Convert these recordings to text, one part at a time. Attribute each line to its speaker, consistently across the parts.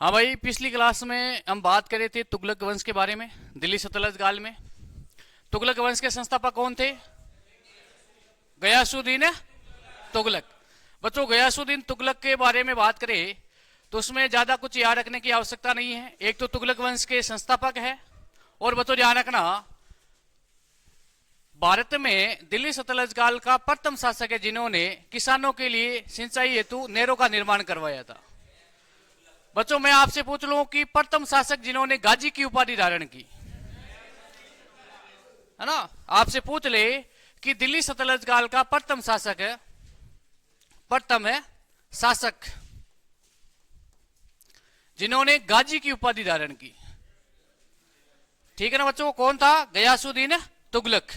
Speaker 1: हाँ भाई, पिछली क्लास में हम बात कर रहे थे तुगलक वंश के बारे में। दिल्ली सल्तनत काल में तुगलक वंश के संस्थापक कौन थे? गयासुद्दीन तुगलक। बच्चों, गयासुद्दीन तुगलक के बारे में बात करें तो उसमें ज्यादा कुछ याद रखने की आवश्यकता नहीं है। एक तो तुगलक वंश के संस्थापक है, और बच्चों ध्यान रखना, भारत में दिल्ली सल्तनत काल का प्रथम शासक है जिन्होंने किसानों के लिए सिंचाई हेतु नहरों का निर्माण करवाया था। बच्चों, मैं आपसे पूछ लूं कि प्रथम शासक जिन्होंने गाजी की उपाधि धारण की, है ना, आपसे पूछ ले कि दिल्ली सल्तनत काल का प्रथम शासक है, प्रथम है शासक जिन्होंने गाजी की उपाधि धारण की। ठीक है ना बच्चों, कौन था? गयासुद्दीन तुगलक।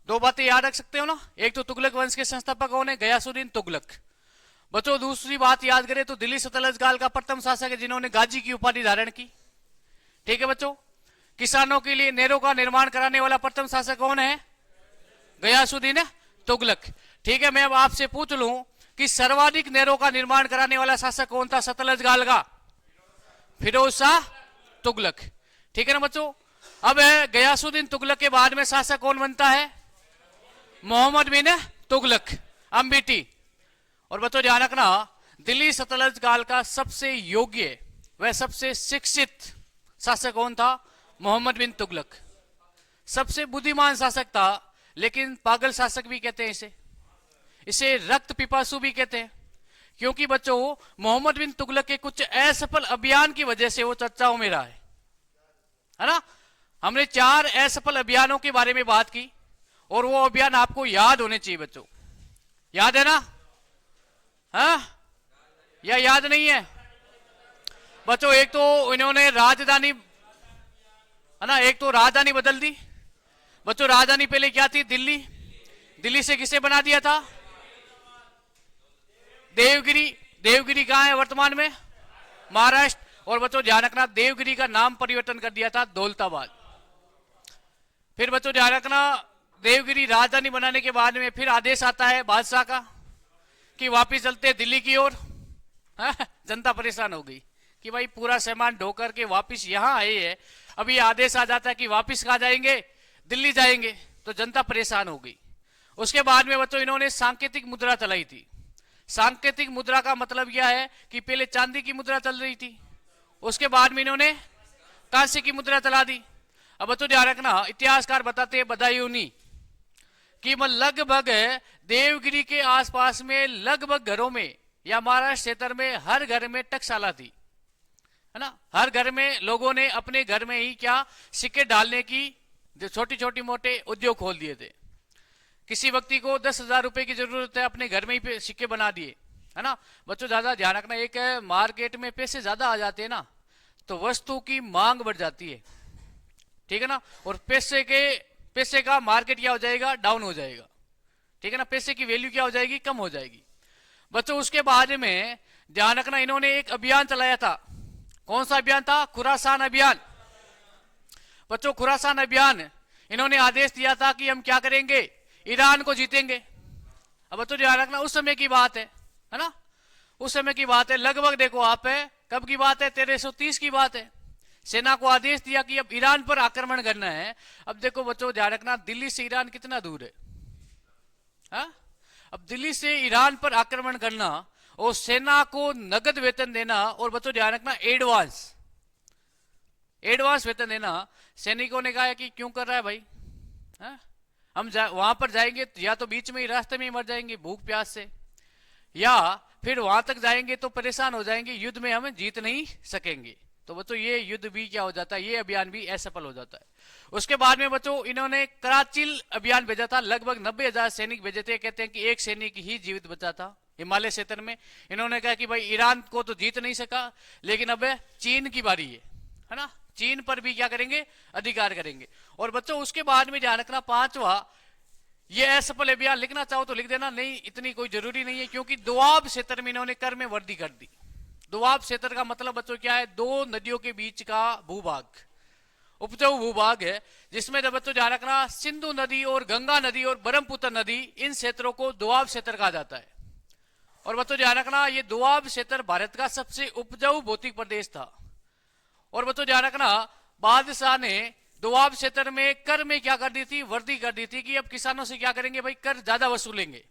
Speaker 1: दो बातें याद रख सकते हो ना, एक तो तुगलक वंश के संस्थापक कौन है? गयासुद्दीन तुगलक। बच्चों, दूसरी बात याद करें तो दिल्ली सल्तनत काल का प्रथम शासक है जिन्होंने गाजी की उपाधि धारण की। ठीक है बच्चों, किसानों के लिए नहरों का निर्माण कराने वाला प्रथम शासक कौन है? गयासुद्दीन तुगलक। ठीक है, मैं अब आपसे पूछ लूं कि सर्वाधिक नहरों का निर्माण कराने वाला शासक कौन था सल्तनत काल का? फिरोज शाह तुगलक। ठीक है ना बच्चों, अब गयासुद्दीन तुगलक के बाद में शासक कौन बनता है? मोहम्मद बिन तुगलक अम्बिटी। और बच्चों ध्यान रखना, दिल्ली सल्तनत काल का सबसे योग्य व सबसे शिक्षित शासक कौन था? मोहम्मद बिन तुगलक। सबसे बुद्धिमान शासक था, लेकिन पागल शासक भी कहते हैं इसे, इसे रक्त पिपासु भी कहते हैं, क्योंकि बच्चों मोहम्मद बिन तुगलक के कुछ असफल अभियान की वजह से वो चर्चाओं में रहा है ना। हमने 4 असफल अभियानों के बारे में बात की, और वो अभियान आपको याद होने चाहिए बच्चों। याद है ना? हाँ, या याद नहीं है बच्चों? एक तो इन्होंने राजधानी, है ना, एक तो राजधानी बदल दी बच्चों। राजधानी पहले क्या थी? दिल्ली। दिल्ली से किसे बना दिया था? देवगिरी। देवगिरी कहां है वर्तमान में? महाराष्ट्र। और बच्चों ध्यान रखना, देवगिरी का नाम परिवर्तन कर दिया था दौलताबाद। फिर बच्चों ध्यान रखना, देवगिरी राजधानी बनाने के बाद में फिर आदेश आता है बादशाह का कि वापिस चलते दिल्ली की ओर। जनता परेशान हो गई कि भाई पूरा सामान ढोकर के वापिस यहां आए हैं, अभी आदेश आ जाता है कि वापिस कहां जाएंगे? दिल्ली जाएंगे। तो जनता परेशान हो गई। उसके बाद में बच्चों इन्होंने सांकेतिक मुद्रा चलाई थी। सांकेतिक मुद्रा का मतलब यह है कि पहले चांदी की मुद्रा चल रही थी, उसके बाद में इन्होंने कांसे की मुद्रा चला दी। अब बच्चों ध्यान रखना, इतिहासकार बताते हैं बदायूनी कि लगभग देवगिरी के आसपास में लगभग घरों में या महाराष्ट्र क्षेत्र में हर घर में टकशाला थी, है ना। हर घर में लोगों ने अपने घर में ही क्या सिक्के डालने की छोटी छोटी मोटे उद्योग खोल दिए थे। किसी व्यक्ति को 10,000 रुपए की जरूरत है, अपने घर में ही सिक्के बना दिए, है ना। बच्चों ज्यादा ध्यान रखना, एक मार्केट में पैसे ज्यादा आ जाते हैं ना, तो वस्तु की मांग बढ़ जाती है। ठीक है ना, और पैसे का मार्केट क्या हो जाएगा? डाउन हो जाएगा। ठीक है ना, पैसे की वैल्यू क्या हो जाएगी? कम हो जाएगी। बच्चों उसके बाद में ध्यान रखना, इन्होंने एक अभियान चलाया था। कौन सा अभियान था? खुरासान अभियान। बच्चों खुरासान अभियान, इन्होंने आदेश दिया था कि हम क्या करेंगे? ईरान को जीतेंगे। अब बच्चों ध्यान रखना, उस समय की बात है ना, उस समय की बात है। लगभग देखो आप, कब की बात है? 1330 की बात है। सेना को आदेश दिया कि अब ईरान पर आक्रमण करना है। अब देखो बच्चों ध्यान रखना, दिल्ली से ईरान कितना दूर है? हा? अब दिल्ली से ईरान पर आक्रमण करना और सेना को नगद वेतन देना, और बच्चों ध्यान रखना एडवांस वेतन देना। सैनिकों ने कहा कि क्यों कर रहा है भाई? हा? हम वहां पर जाएंगे या तो बीच में ही रास्ते में ही मर जाएंगे भूख प्यास से, या फिर वहां तक जाएंगे तो परेशान हो जाएंगे, युद्ध में हम जीत नहीं सकेंगे। तो बच्चों ये युद्ध भी क्या हो जाता है? ये अभियान भी असफल हो जाता है। उसके बाद में बच्चों इन्होंने कराचिल अभियान भेजा था। लगभग 90,000 सैनिक भेजे थे। कहते हैं कि एक सैनिक ही जीवित बचा था हिमालय क्षेत्र में। इन्होंने कहा कि भाई ईरान को तो जीत नहीं सका, लेकिन अब चीन की बारी है ना, चीन पर भी क्या करेंगे? अधिकार करेंगे। और बच्चों उसके बाद में ध्यान रखना, 5वां, ये असफल अभियान लिखना चाहो तो लिख देना, नहीं इतनी कोई जरूरी नहीं है, क्योंकि दोआब क्षेत्र में इन्होंने कर में वृद्धि कर दी। दोआब क्षेत्र का मतलब बच्चों क्या है? 2 नदियों के बीच का भूभाग, उपजाऊ भूभाग है, जिसमें जब बच्चों ध्यान रखना, सिंधु नदी और गंगा नदी और ब्रह्मपुत्र नदी, इन क्षेत्रों को दोआब क्षेत्र कहा जाता है। और बच्चों ध्यान रखना ये दोआब क्षेत्र भारत का सबसे उपजाऊ भौतिक प्रदेश था। और बच्चों ध्यान रखना बादशाह ने दोआब क्षेत्र में कर में क्या कर दी थी, वृद्धि कर दी थी कि अब किसानों से क्या करेंगे भाई, कर ज्यादा वसूलेंगे।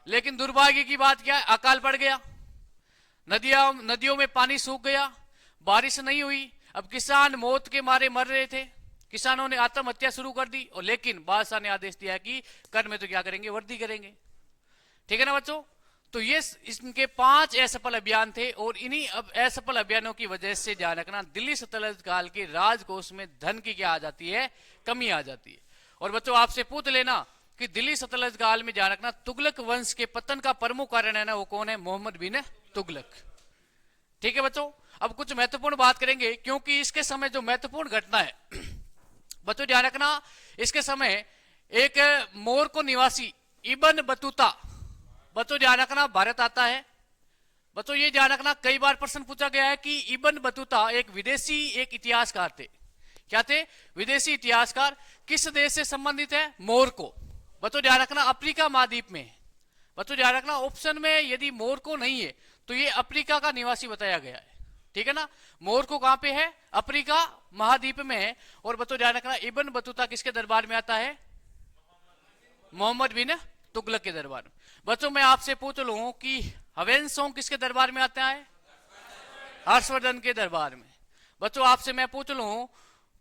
Speaker 1: लेकिन दुर्भाग्य की बात क्या है, अकाल पड़ गया, नदियों में पानी सूख गया, बारिश नहीं हुई। अब किसान मौत के मारे मर रहे थे, किसानों ने आत्महत्या शुरू कर दी। और लेकिन बादशाह ने आदेश दिया कि कर में तो क्या करेंगे, वृद्धि करेंगे। ठीक है ना बच्चों। तो ये इनके 5 असफल अभियान थे और इन्हीं अब असफल अभियानों की वजह से ध्यान रखना दिल्ली सल्तनत काल के राजकोष में धन की क्या आ जाती है, कमी आ जाती है। और बच्चों आपसे पूछ लेना कि दिल्ली सल्तनत काल में ध्यान रखना तुगलक वंश के पतन का प्रमुख कारण है ना, वो कौन है, मोहम्मद बिन तुगलक। ठीक है बच्चों। अब कुछ महत्वपूर्ण बात करेंगे क्योंकि इसके समय जो महत्वपूर्ण घटना है बच्चों ध्यान रखना, इसके समय एक मोरको निवासी इब्न बतूता बच्चों ध्यान रखना भारत आता है। बच्चों ये ध्यान रखना कई बार प्रश्न पूछा गया है कि इब्न बतूता एक विदेशी एक इतिहासकार थे। क्या थे, विदेशी इतिहासकार। किस देश से संबंधित है, मोरको। बच्चों ध्यान रखना अफ्रीका महाद्वीप में। बच्चों ध्यान रखना ऑप्शन में यदि मोरको नहीं है तो ये अफ्रीका का निवासी बताया गया है। ठीक है ना। मोरको कहां पे है, अफ्रीका महाद्वीप में है। और बच्चों ध्यान रखना इब्न बतूता किसके दरबार में आता है, मोहम्मद बिन तुगलक के दरबार में। बच्चों मैं आपसे पूछ लूं कि ह्वेनसोंग किसके दरबार में आता है, हर्षवर्धन के दरबार में। बच्चों आपसे मैं पूछ लूं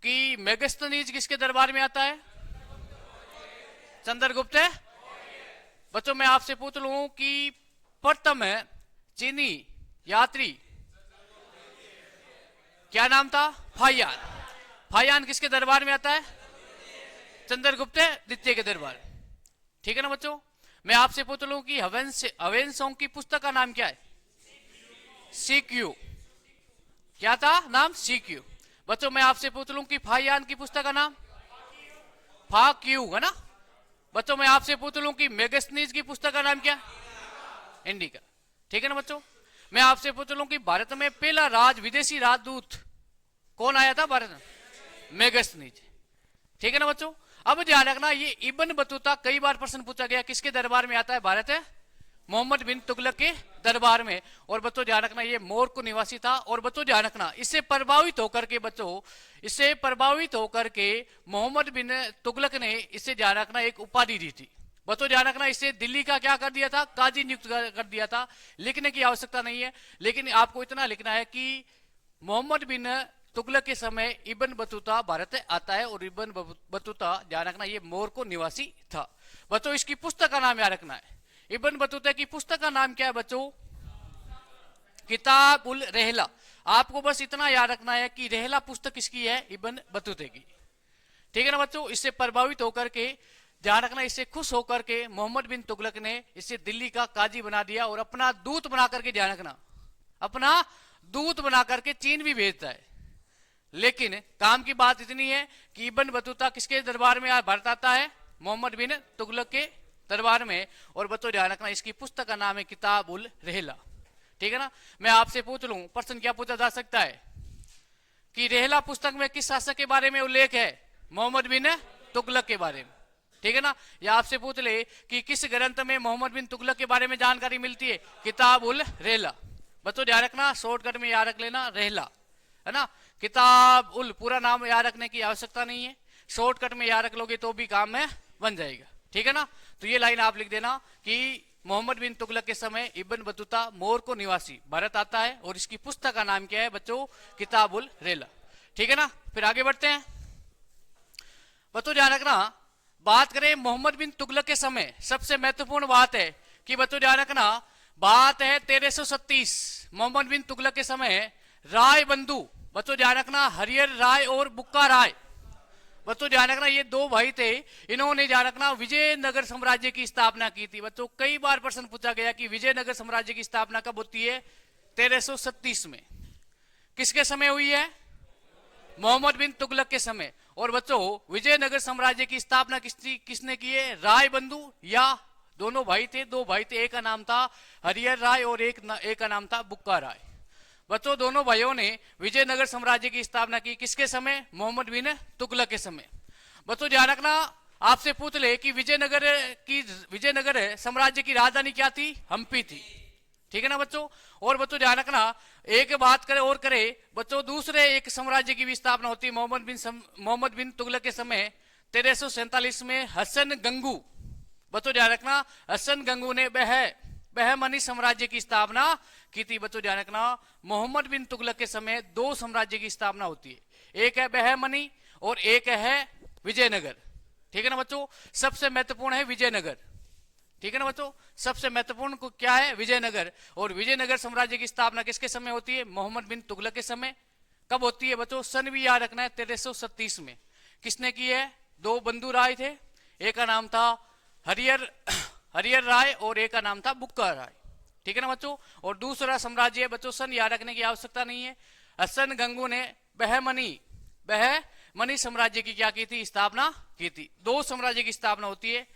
Speaker 1: कि मेगस्थनीज किसके दरबार में आता है, चंद्रगुप्त है। बच्चों मैं आपसे पूछ लूं कि प्रथम चीनी यात्री क्या नाम था, फाहियान। फाहियान किसके दरबार में आता है, चंद्रगुप्त द्वितीय के दरबार। ठीक है ना बच्चों। मैं आपसे पूछ लूं कि ह्वेनसोंग की पुस्तक का नाम क्या है, सीक्यू। क्या था नाम, सीक्यू। बच्चों मैं आपसे पूछ लूं कि फाहियान की पुस्तक का नाम फाक्यू है ना। बच्चों मैं आपसे पूछ लूं कि मेगस्थनीज की पुस्तक का नाम क्या, इंडिका। ठीक है ना बच्चों। मैं आपसे पूछ लूं कि भारत में पहला विदेशी राजदूत कौन आया था भारत में, मेगस्थनीज। ठीक है ना बच्चों। अब ध्यान रखना ये इब्न बतूता कई बार प्रश्न पूछा गया किसके दरबार में आता है, भारत है मोहम्मद बिन तुगलक के दरबार में। और बच्चों ध्यान रखना ये मोरको निवासी था। और बच्चों ध्यान रखना इससे प्रभावित होकर के मोहम्मद बिन तुगलक ने इससे ध्यान रखना एक उपाधि दी थी। बच्चों ध्यान रखना इसे दिल्ली का क्या कर दिया था, काजी नियुक्त कर दिया था। लिखने की आवश्यकता नहीं है, लेकिन आपको इतना लिखना है कि मोहम्मद बिन तुगलक के समय इब्न बतूता भारत आता है। और इब्न बतूता ध्यान रखना ये मोरको निवासी था। बच्चों इसकी पुस्तक का नाम याद रखना है, इब्न बतूता की पुस्तक का नाम क्या है बच्चों, किताब उल रहला। आपको बस इतना याद रखना है कि रहला पुस्तक किसकी है, इब्न बतूते की। ठीक है ना बच्चों। इससे प्रभावित होकर के ध्यान रखना, इससे खुश होकर के मोहम्मद बिन तुगलक ने इसे दिल्ली का काजी बना दिया और अपना दूत बना करके, ध्यान रखना अपना दूत बना करके चीन भी भेजता है। लेकिन काम की बात इतनी है कि इब्न बतूता किसके दरबार में भारत आता है, मोहम्मद बिन तुगलक के दरबार में। और बच्चों ध्यान रखना इसकी पुस्तक का नाम है किताब उल रहला। ठीक है ना। मैं आपसे पूछ लूं प्रश्न क्या पूछा जा सकता है कि रहला पुस्तक में किस शासक के बारे में उल्लेख है, मोहम्मद बिन तुगलक के बारे में। ठीक है ना। या आपसे पूछ ले कि किस ग्रंथ में मोहम्मद बिन तुगलक के बारे में जानकारी मिलती है, किताब उल रहला। बच्चों ध्यान रखना शॉर्टकट में याद रख लेना रहला है ना। किताब उल पूरा नाम याद रखने की आवश्यकता नहीं है, शॉर्टकट में याद रख लोगे तो भी काम में बन जाएगा। ठीक है ना। तो ये लाइन आप लिख देना कि मोहम्मद बिन तुगलक के समय इब्न बतूता मोरको निवासी भारत आता है और इसकी पुस्तक का नाम क्या है बच्चों, किताब उल रहला। ठीक है ना। फिर आगे बढ़ते हैं। बच्चों ध्यान रखना बात करें मोहम्मद बिन तुगलक के समय, सबसे महत्वपूर्ण बात है कि बच्चों ध्यान रखना बात है 1337 मोहम्मद बिन तुगलक के समय राय बंधु, बच्चों ध्यान रखना हरिहर राय और बुक्का राय। बच्चों ध्यान रखना ये दो भाई थे, इन्होंने ध्यान रखना विजयनगर साम्राज्य की स्थापना की थी। बच्चों कई बार प्रश्न पूछा गया कि विजयनगर साम्राज्य की स्थापना कब होती है, 1337 में। किसके समय हुई है, मोहम्मद बिन तुगलक के समय। और बच्चों विजयनगर साम्राज्य की स्थापना किसने की है, राय बंधु या दोनों भाई थे, दो भाई थे, एक का नाम था हरिहर राय और एक का नाम था बुक्का राय। बच्चों दोनों भाइयों ने विजयनगर साम्राज्य की स्थापना की किसके समय, मोहम्मद बिन तुगलक के समय। बच्चों ध्यान रखना आपसे पूछ ले कि विजयनगर साम्राज्य की राजधानी क्या थी, हम्पी थी। ठीक है ना बच्चों। और बच्चों ध्यान रखना, एक बात करे और करे बच्चों, दूसरे एक साम्राज्य की भी स्थापना होती है मोहम्मद बिन तुगलक के समय 1347 में हसन गंगू। बच्चों ध्यान रखना, हसन गंगू ने बहमनी साम्राज्य की स्थापना की थी। बच्चों ध्यान रखना, मोहम्मद बिन तुगलक के समय दो साम्राज्य की स्थापना होती है, एक है बहमनी और एक है विजयनगर। ठीक है ना बच्चों, सबसे महत्वपूर्ण है विजयनगर। ठीक है ना बच्चों, सबसे महत्वपूर्ण को क्या है, विजयनगर। और विजयनगर साम्राज्य की स्थापना किसके समय होती है, मोहम्मद बिन तुगलक के समय। कब होती है बच्चों, सन भी याद रखना है 1337 में। किसने की है, दो बंधु राय थे, एक का नाम था हरियर राय और एक का नाम था बुक्का राय। ठीक है ना बच्चों। और दूसरा साम्राज्य बच्चों, सन याद रखने की आवश्यकता नहीं है, हसन गंगू ने बहमनी साम्राज्य की क्या की थी, स्थापना की थी। दो साम्राज्य की स्थापना होती है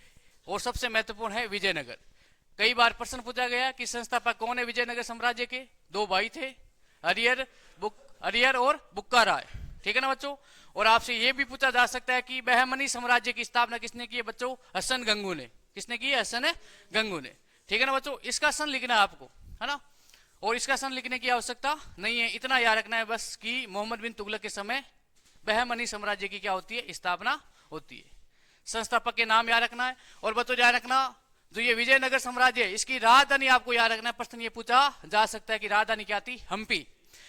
Speaker 1: और सबसे महत्वपूर्ण है विजयनगर। कई बार प्रश्न पूछा गया कि संस्थापक कौन है विजयनगर साम्राज्य के, दो भाई थे, हरियर और बुक्का राय। ठीक है ना बच्चों। और आपसे यह भी पूछा जा सकता है कि बहमनी साम्राज्य की स्थापना किसने की है बच्चों, हसन गंगू ने। किसने की है, हसन गंगू ने। ठीक है ना बच्चों, इसका सन लिखना है आपको, है ना। और इसका सन लिखने की आवश्यकता नहीं है, इतना याद रखना है बस कि मोहम्मद बिन तुगलक के समय बहमनी साम्राज्य की क्या होती है, स्थापना होती है। संस्थापक के नाम याद रखना है। और बच्चों याद रखना, जो ये विजयनगर साम्राज्य है इसकी राजधानी आपको याद रखना है। प्रश्न ये पूछा जा सकता है कि राजधानी क्या थी, हम्पी।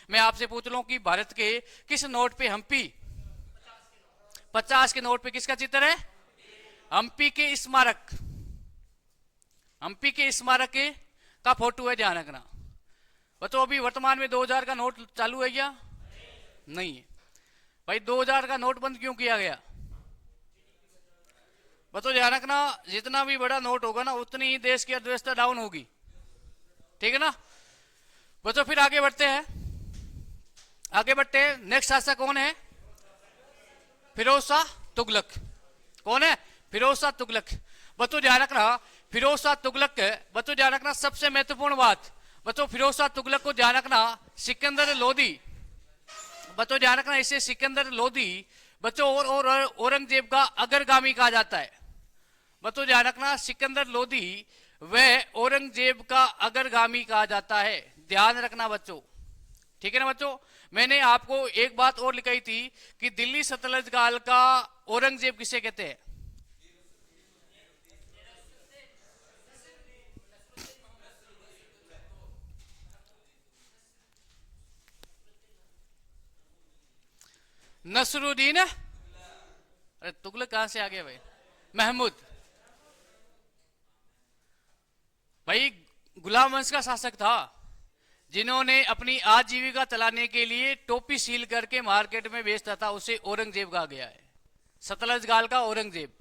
Speaker 1: मैं आपसे पूछ लूं कि भारत के किस नोट पे हम्पी, 50 के नोट पे किसका चित्र है, हम्पी के स्मारक, हम्पी के स्मारक का फोटो है, ध्यान रखना बच्चों। अभी वर्तमान में 2000 का नोट चालू है क्या, नहीं है भाई। 2000 का नोट बंद क्यों किया गया बच्चों, ध्यान रखना, जितना भी बड़ा नोट होगा ना उतनी ही देश की अर्थव्यवस्था डाउन होगी। ठीक है ना बच्चों। फिर आगे बढ़ते हैं, नेक्स्ट शासक कौन है, फिरोज शाह तुगलक। कौन है, फिरोज शाह तुगलक। बच्चों ध्यान रखना, फिरोज शाह तुगलक, बच्चों ध्यान रखना सबसे महत्वपूर्ण बात बच्चों, फिरोज शाह तुगलक को ध्यान रखना सिकंदर लोदी, बच्चों ध्यान रखना इसे सिकंदर लोदी बच्चों और औरंगजेब का अग्रगामी कहा जाता है। बच्चों ध्यान रखना, सिकंदर लोदी वह औरंगजेब का अग्रगामी कहा जाता है, ध्यान रखना बच्चों। ठीक है ना बच्चों। मैंने आपको एक बात और लिखाई थी कि दिल्ली सल्तनत काल का औरंगजेब किसे कहते हैं, नसरुद्दीन, अरे तुगलक कहां से आ गया भाई, महमूद। भाई गुलाम वंश का शासक था जिन्होंने अपनी आजीविका चलाने के लिए टोपी सील करके मार्केट में बेचता था, उसे औरंगजेब कहा गया है, सतलज काल का औरंगजेब।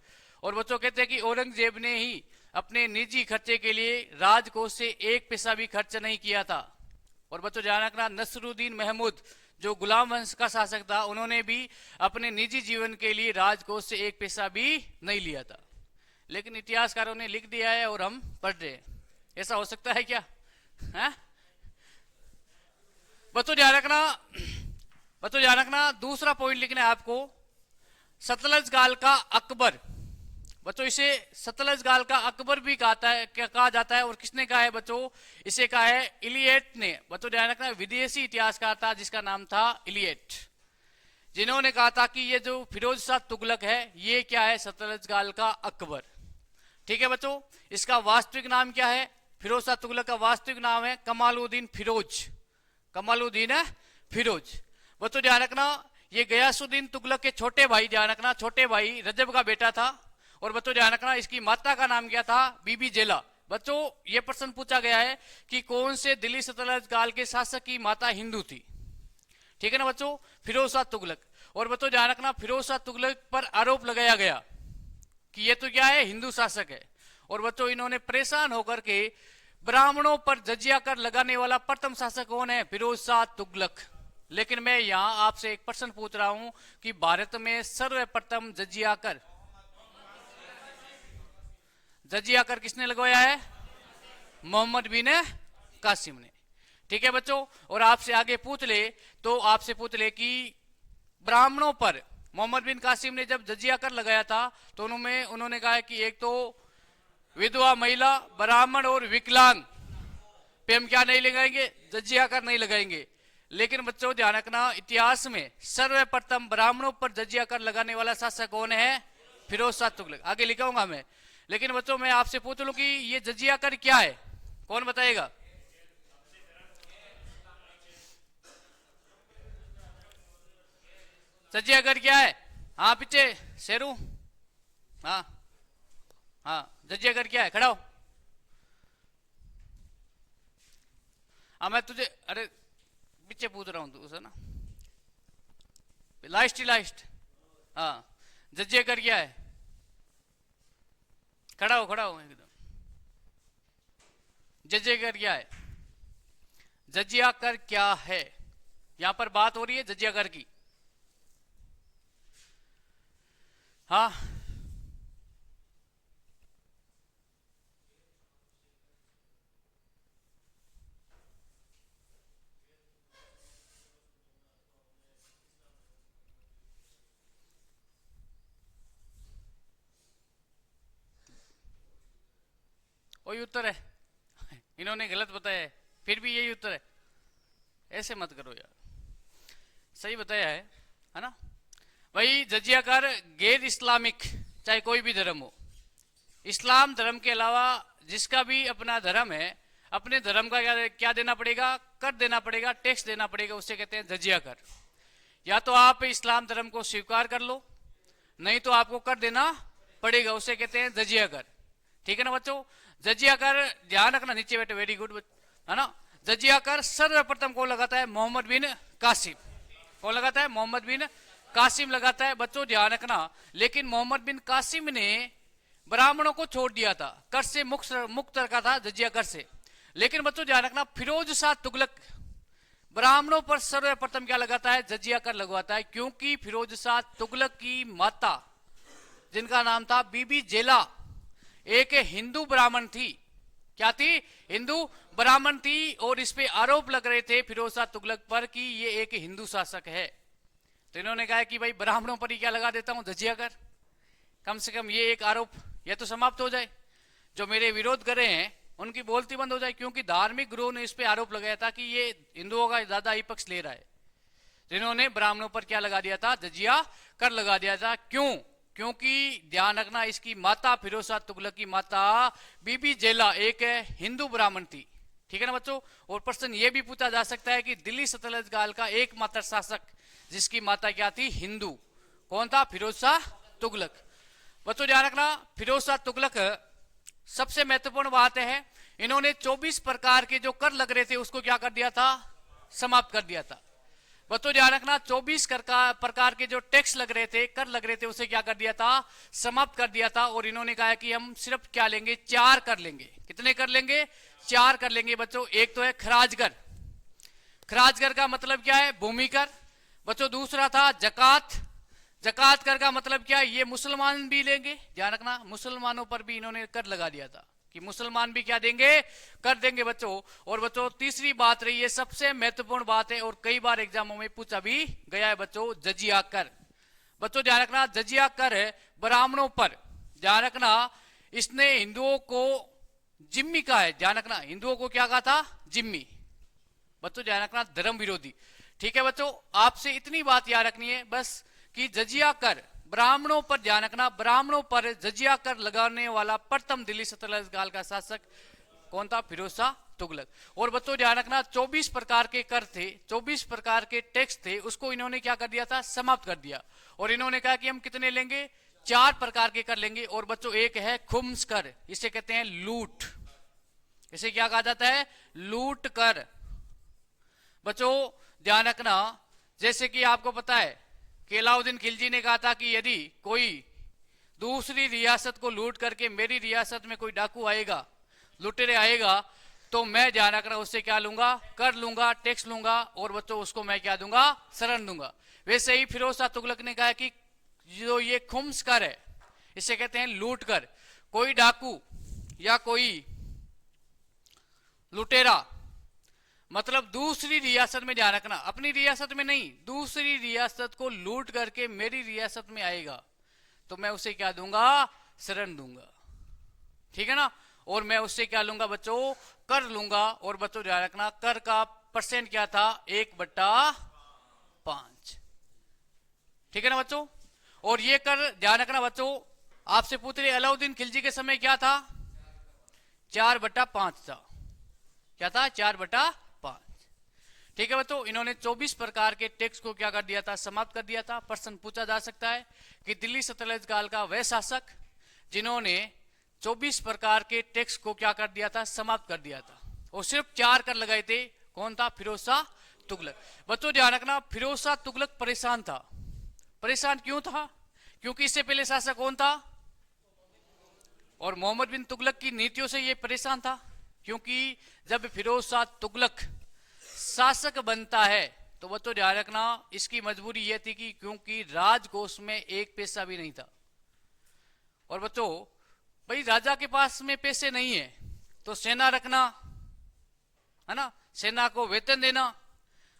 Speaker 1: और बच्चों कहते हैं कि औरंगजेब ने ही अपने निजी खर्चे के लिए राजकोष से एक पैसा भी खर्च नहीं किया था। और बच्चों ध्यान रखना, नसरुद्दीन महमूद जो गुलाम वंश का शासक था, उन्होंने भी अपने निजी जीवन के लिए राजकोष से एक पैसा भी नहीं लिया था। लेकिन इतिहासकारों ने लिख दिया है और हम पढ़ रहे हैं, ऐसा हो सकता है क्या, है? बच्चों ध्यान रखना, दूसरा पॉइंट लिखना है आपको, सतलज काल का अकबर। बच्चों इसे सतलज काल का अकबर भी कहा जाता है। और किसने कहा है बच्चों, इसे कहा है इलियट ने। बच्चों ध्यान रखना, विदेशी इतिहासकार था जिसका नाम था इलियट, जिन्होंने कहा था कि ये जो फिरोज शाह तुगलक है ये क्या है, सतलज काल का अकबर। ठीक है बच्चों, इसका वास्तविक नाम क्या है, फिरोज शाह तुगलक का वास्तविक नाम है कमालुद्दीन फिरोज। बच्चों ध्यान रखना, ये गयासुद्दीन तुगलक के छोटे भाई, ध्यान रखना छोटे भाई रजब का बेटा था। और बच्चों ध्यान रखना, इसकी माता का नाम क्या था, बीबी जेला। बच्चों ये प्रश्न पूछा गया है कि कौन से दिल्ली सल्तनत काल के शासक की माता हिंदू थी। ठीक है ना बच्चों, फिरोज शाह तुगलक। और बच्चों ध्यान रखना, फिरोज शाह तुगलक पर आरोप लगाया गया कि ये तो क्या है, हिंदू शासक है। और बच्चों इन्होंने परेशान होकर के ब्राह्मणों पर जजिया कर लगाने वाला प्रथम शासक कौन है, फिरोज शाह तुगलक। लेकिन मैं यहां आपसे एक प्रश्न पूछ रहा हूं कि भारत में सर्वप्रथम जजिया कर किसने लगवाया है, मोहम्मद बिन कासिम ने। ठीक है बच्चों, और आपसे आगे पूछ ले कि ब्राह्मणों पर मोहम्मद बिन कासिम ने जब जजिया कर लगाया था तो उन्होंने कहा कि एक तो विधवा महिला, ब्राह्मण और विकलांग पे हम क्या नहीं लगाएंगे, जजिया कर नहीं लगाएंगे। लेकिन बच्चों ध्यान रखना, इतिहास में सर्वप्रथम ब्राह्मणों पर जजिया कर लगाने वाला शासक कौन है, फिरोज शाह तुगलक। आगे लिखाऊंगा मैं, लेकिन बच्चों मैं आपसे पूछ लूं कि ये जजिया कर क्या है, कौन बताएगा? जजिया कर क्या है? हाँ पीछे शेरू, हाँ हाँ, जजिया कर क्या है, खड़ा हो। हाँ मैं तुझे, अरे पीछे पूछ रहा हूं तुझसे ना, लास्ट ही लास्ट। हाँ जजिया कर क्या है, खड़ा हो एकदम। जजिया कर क्या है, जजिया कर क्या है, यहां पर बात हो रही है जजिया कर की। हाँ वही उत्तर है, इन्होंने गलत बताया है, फिर भी यही उत्तर है। ऐसे मत करो यार, सही बताया है ना। वही जजिया कर गैर इस्लामिक, चाहे कोई भी धर्म हो, इस्लाम धर्म के अलावा जिसका भी अपना धर्म है, अपने धर्म का क्या देना पड़ेगा, कर देना पड़ेगा, टैक्स देना पड़ेगा, उसे कहते हैं जजिया कर। या तो आप इस्लाम धर्म को स्वीकार कर लो, नहीं तो आपको कर देना पड़ेगा, उसे कहते हैं जजिया कर। ठीक है ना बच्चों, जजिया कर ध्यान रखना, नीचे बैठे, वेरी गुड है ना। जजिया कर सर्वप्रथम कौन लगाता है, मोहम्मद बिन कासिम। कौन लगाता है, मोहम्मद बिन कासिम लगाता है। बच्चों ध्यान रखना, लेकिन मोहम्मद बिन कासिम ने ब्राह्मणों को छोड़ दिया था, कर से मुक्त रखा था जजिया कर से। लेकिन बच्चों ध्यान रखना, फिरोज शाह तुगलक ब्राह्मणों पर सर्वप्रथम क्या लगाता है, जजिया कर लगवाता है। क्योंकि फिरोज शाह तुगलक की माता, जिनका नाम था बीबी जेला, एक हिंदू ब्राह्मण थी। क्या थी, हिंदू ब्राह्मण थी। और इस पे आरोप लग रहे थे फिरोज शाह तुगलक पर कि ये एक हिंदू शासक है। तो इन्होंने कहा कि भाई ब्राह्मणों पर ही क्या लगा देता हूं, जजिया कर, कम से कम ये एक आरोप यह तो समाप्त हो जाए, जो मेरे विरोध कर रहे हैं उनकी बोलती बंद हो जाए। क्योंकि धार्मिक गुरुओं ने इस पे आरोप लगाया था कि ये हिंदुओं का ज्यादा ही पक्ष ले रहा है। जिन्होंने ब्राह्मणों पर क्या लगा दिया था, जजिया कर लगा दिया था। क्यों, क्योंकि ध्यान रखना, इसकी माता फिरोज शाह तुगलक की माता बीबी जेला एक हिंदू ब्राह्मण थी। ठीक है ना बच्चों। और प्रश्न ये भी पूछा जा सकता है कि दिल्ली सल्तनत काल का एकमात्र शासक जिसकी माता क्या थी, हिंदू, कौन था, फिरोज शाह तुगलक। बच्चों ध्यान रखना, फिरोज शाह तुगलक सबसे महत्वपूर्ण बात है, इन्होंने 24 प्रकार के जो कर लग रहे थे उसको क्या कर दिया था, समाप्त कर दिया था। बच्चों ध्यान रखना, 24 प्रकार के जो टैक्स लग रहे थे, कर लग रहे थे, उसे क्या कर दिया था, समाप्त कर दिया था। और इन्होंने कहा कि हम सिर्फ क्या लेंगे, 4 कर लेंगे। कितने कर लेंगे, 4 कर लेंगे बच्चों। एक तो है खराज कर, खराज कर का मतलब क्या है, भूमि कर। बच्चों दूसरा था जकात, जकात कर का मतलब क्या है, ये मुसलमान भी लेंगे। ध्यान रखना, मुसलमानों पर भी इन्होंने कर लगा दिया था कि मुसलमान भी क्या देंगे, कर देंगे बच्चों। और बच्चों तीसरी बात रही है, सबसे महत्वपूर्ण बात है और कई बार एग्जामों में पूछा भी गया है बच्चों, जजिया कर। बच्चों ध्यान रखना, जजिया कर है ब्राह्मणों पर। ध्यान रखना, इसने हिंदुओं को जिम्मी कहा है। ध्यान रखना, हिंदुओं को क्या कहा था, जिम्मी। बच्चों ध्यान रखना, धर्म विरोधी। ठीक है बच्चों, आपसे इतनी बात याद रखनी है बस कि जजिया कर ब्राह्मणों पर, ध्यान रखना, ब्राह्मणों पर जजिया कर लगाने वाला प्रथम दिल्ली सल्तनत काल का शासक कौन था, फिरोज शाह तुगलक। और बच्चों ध्यान रखना, 24 प्रकार के कर थे, 24 प्रकार के टैक्स थे, उसको इन्होंने क्या कर दिया था, समाप्त कर दिया। और इन्होंने कहा कि हम कितने लेंगे, 4 प्रकार के कर लेंगे। और बच्चों एक है खुम्स कर, इसे कहते हैं लूट, इसे क्या कहा जाता है, लूट कर। बच्चों ध्यान रखना, जैसे कि आपको पता है कि अलाउद्दीन खिलजी ने कहा था कि यदि कोई दूसरी रियासत को लूट करके मेरी रियासत में कोई डाकू आएगा, लुटेरे आएगा, तो मैं ध्यान रखना उससे क्या लूंगा, कर लूंगा, टैक्स लूंगा। और बच्चों उसको मैं क्या दूंगा, शरण दूंगा। वैसे ही फिरोज शाह तुगलक ने कहा कि जो ये खुम्स कर है, इसे कहते हैं लूट कर। कोई डाकू या कोई लुटेरा, मतलब दूसरी रियासत में, ध्यान रखना अपनी रियासत में नहीं, दूसरी रियासत को लूट करके मेरी रियासत में आएगा, तो मैं उसे क्या दूंगा, शरण दूंगा। ठीक है ना। और मैं उससे क्या लूंगा बच्चों, कर लूंगा। और बच्चों ध्यान रखना कर का परसेंट क्या था, 1/5। ठीक है ना बच्चों। और ये कर ध्यान रखना बच्चों, आपसे पूछ रहे अलाउद्दीन खिलजी के समय क्या था, 4/5 था। क्या था, 4/5। ठीक है बच्चों, इन्होंने 24 प्रकार के टैक्स को क्या कर दिया था, समाप्त कर दिया था। प्रश्न पूछा जा सकता है कि दिल्ली सल्तनत काल का वह शासक जिन्होंने 24 प्रकार के टैक्स को क्या कर दिया था, समाप्त कर दिया था, और सिर्फ 4 कर लगाए थे। कौन था, फिरोज शाह तुगलक। बच्चों ध्यान रखना, फिरोज शाह तुगलक परेशान था। परेशान क्यों था, क्योंकि इससे पहले शासक कौन था, और मोहम्मद बिन तुगलक की नीतियों से ये परेशान था। क्योंकि जब फिरोज शाह तुगलक शासक बनता है तो बच्चों ध्यान रखना, इसकी मजबूरी यह थी कि क्योंकि राजकोष में एक पैसा भी नहीं था। और बच्चों भाई राजा के पास में पैसे नहीं है तो सेना रखना है ना, सेना को वेतन देना।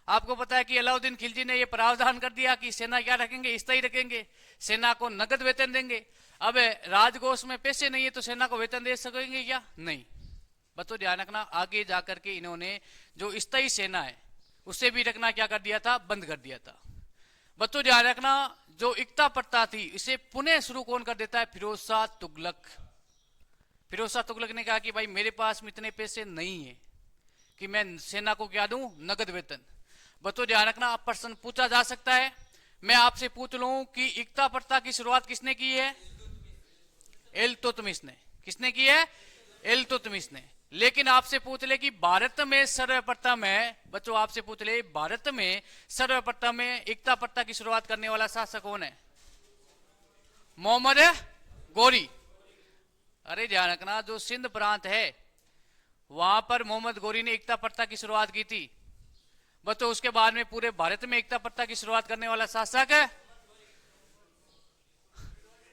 Speaker 1: आपको पता है कि अलाउद्दीन खिलजी ने यह प्रावधान कर दिया कि सेना क्या रखेंगे, स्थायी रखेंगे, सेना को नगद वेतन देंगे। अब राजकोष में पैसे नहीं है तो सेना को वेतन दे सकेंगे क्या, नहीं। बच्चों ध्यान रखना, आगे जाकर के इन्होंने जो स्थायी सेना है उसे भी रखना क्या कर दिया था, बंद कर दिया था। बच्चों ध्यान रखना, जो एकता प्रथा थी इसे पुनः शुरू कौन कर देता है, फिरोज शाह तुगलक। फिरोज शाह तुगलक ने कहा कि भाई मेरे पास में इतने पैसे नहीं है कि मैं सेना को क्या दूं, नगद वेतन। बच्चों ध्यान रखना, आप प्रश्न पूछा जा सकता है, मैं आपसे पूछ लूं कि एकता प्रथा की शुरुआत किसने की है, इल्तुतमिश ने। किसने की है, इल्तुतमिश ने। लेकिन आपसे पूछ ले कि भारत में सर्वप्रथम है, बच्चों आपसे पूछ ले भारत में सर्वप्रथम एकता प्रथा की शुरुआत करने वाला शासक कौन है, मोहम्मद गोरी। अरे ध्यान रखना, जो सिंध प्रांत है वहां पर मोहम्मद गोरी ने एकता प्रथा की शुरुआत की थी। बच्चों उसके बाद में पूरे भारत में एकता प्रथा की शुरुआत करने वाला शासक है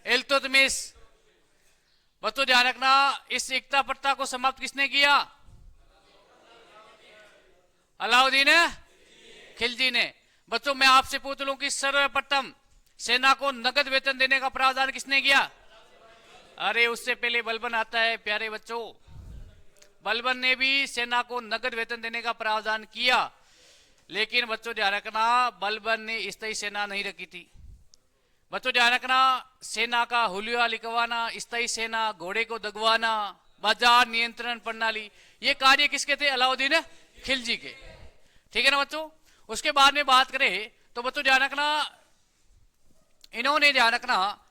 Speaker 1: इल्तुतमिश। बच्चों ध्यान रखना, इस एकता प्रथा को समाप्त किसने किया, अलाउद्दीन खिलजी ने। बच्चों मैं आपसे पूछ लूं कि सर्वप्रथम सेना को नगद वेतन देने का प्रावधान किसने किया, अरे उससे पहले बलबन आता है प्यारे बच्चों। बलबन ने भी सेना को नगद वेतन देने का प्रावधान किया, लेकिन बच्चों ध्यान रखना बलबन ने स्थायी सेना नहीं रखी थी। बच्चों ध्यान रखना, सेना का हुलिया लिखवाना, स्थायी सेना, घोड़े को दगवाना, बाजार नियंत्रण प्रणाली, ये कार्य किसके थे, अलाउद्दीन खिलजी के। ठीक है ना बच्चों। उसके बाद में बात करें तो बच्चों ध्यान रखना, इन्होंने ध्यान रखना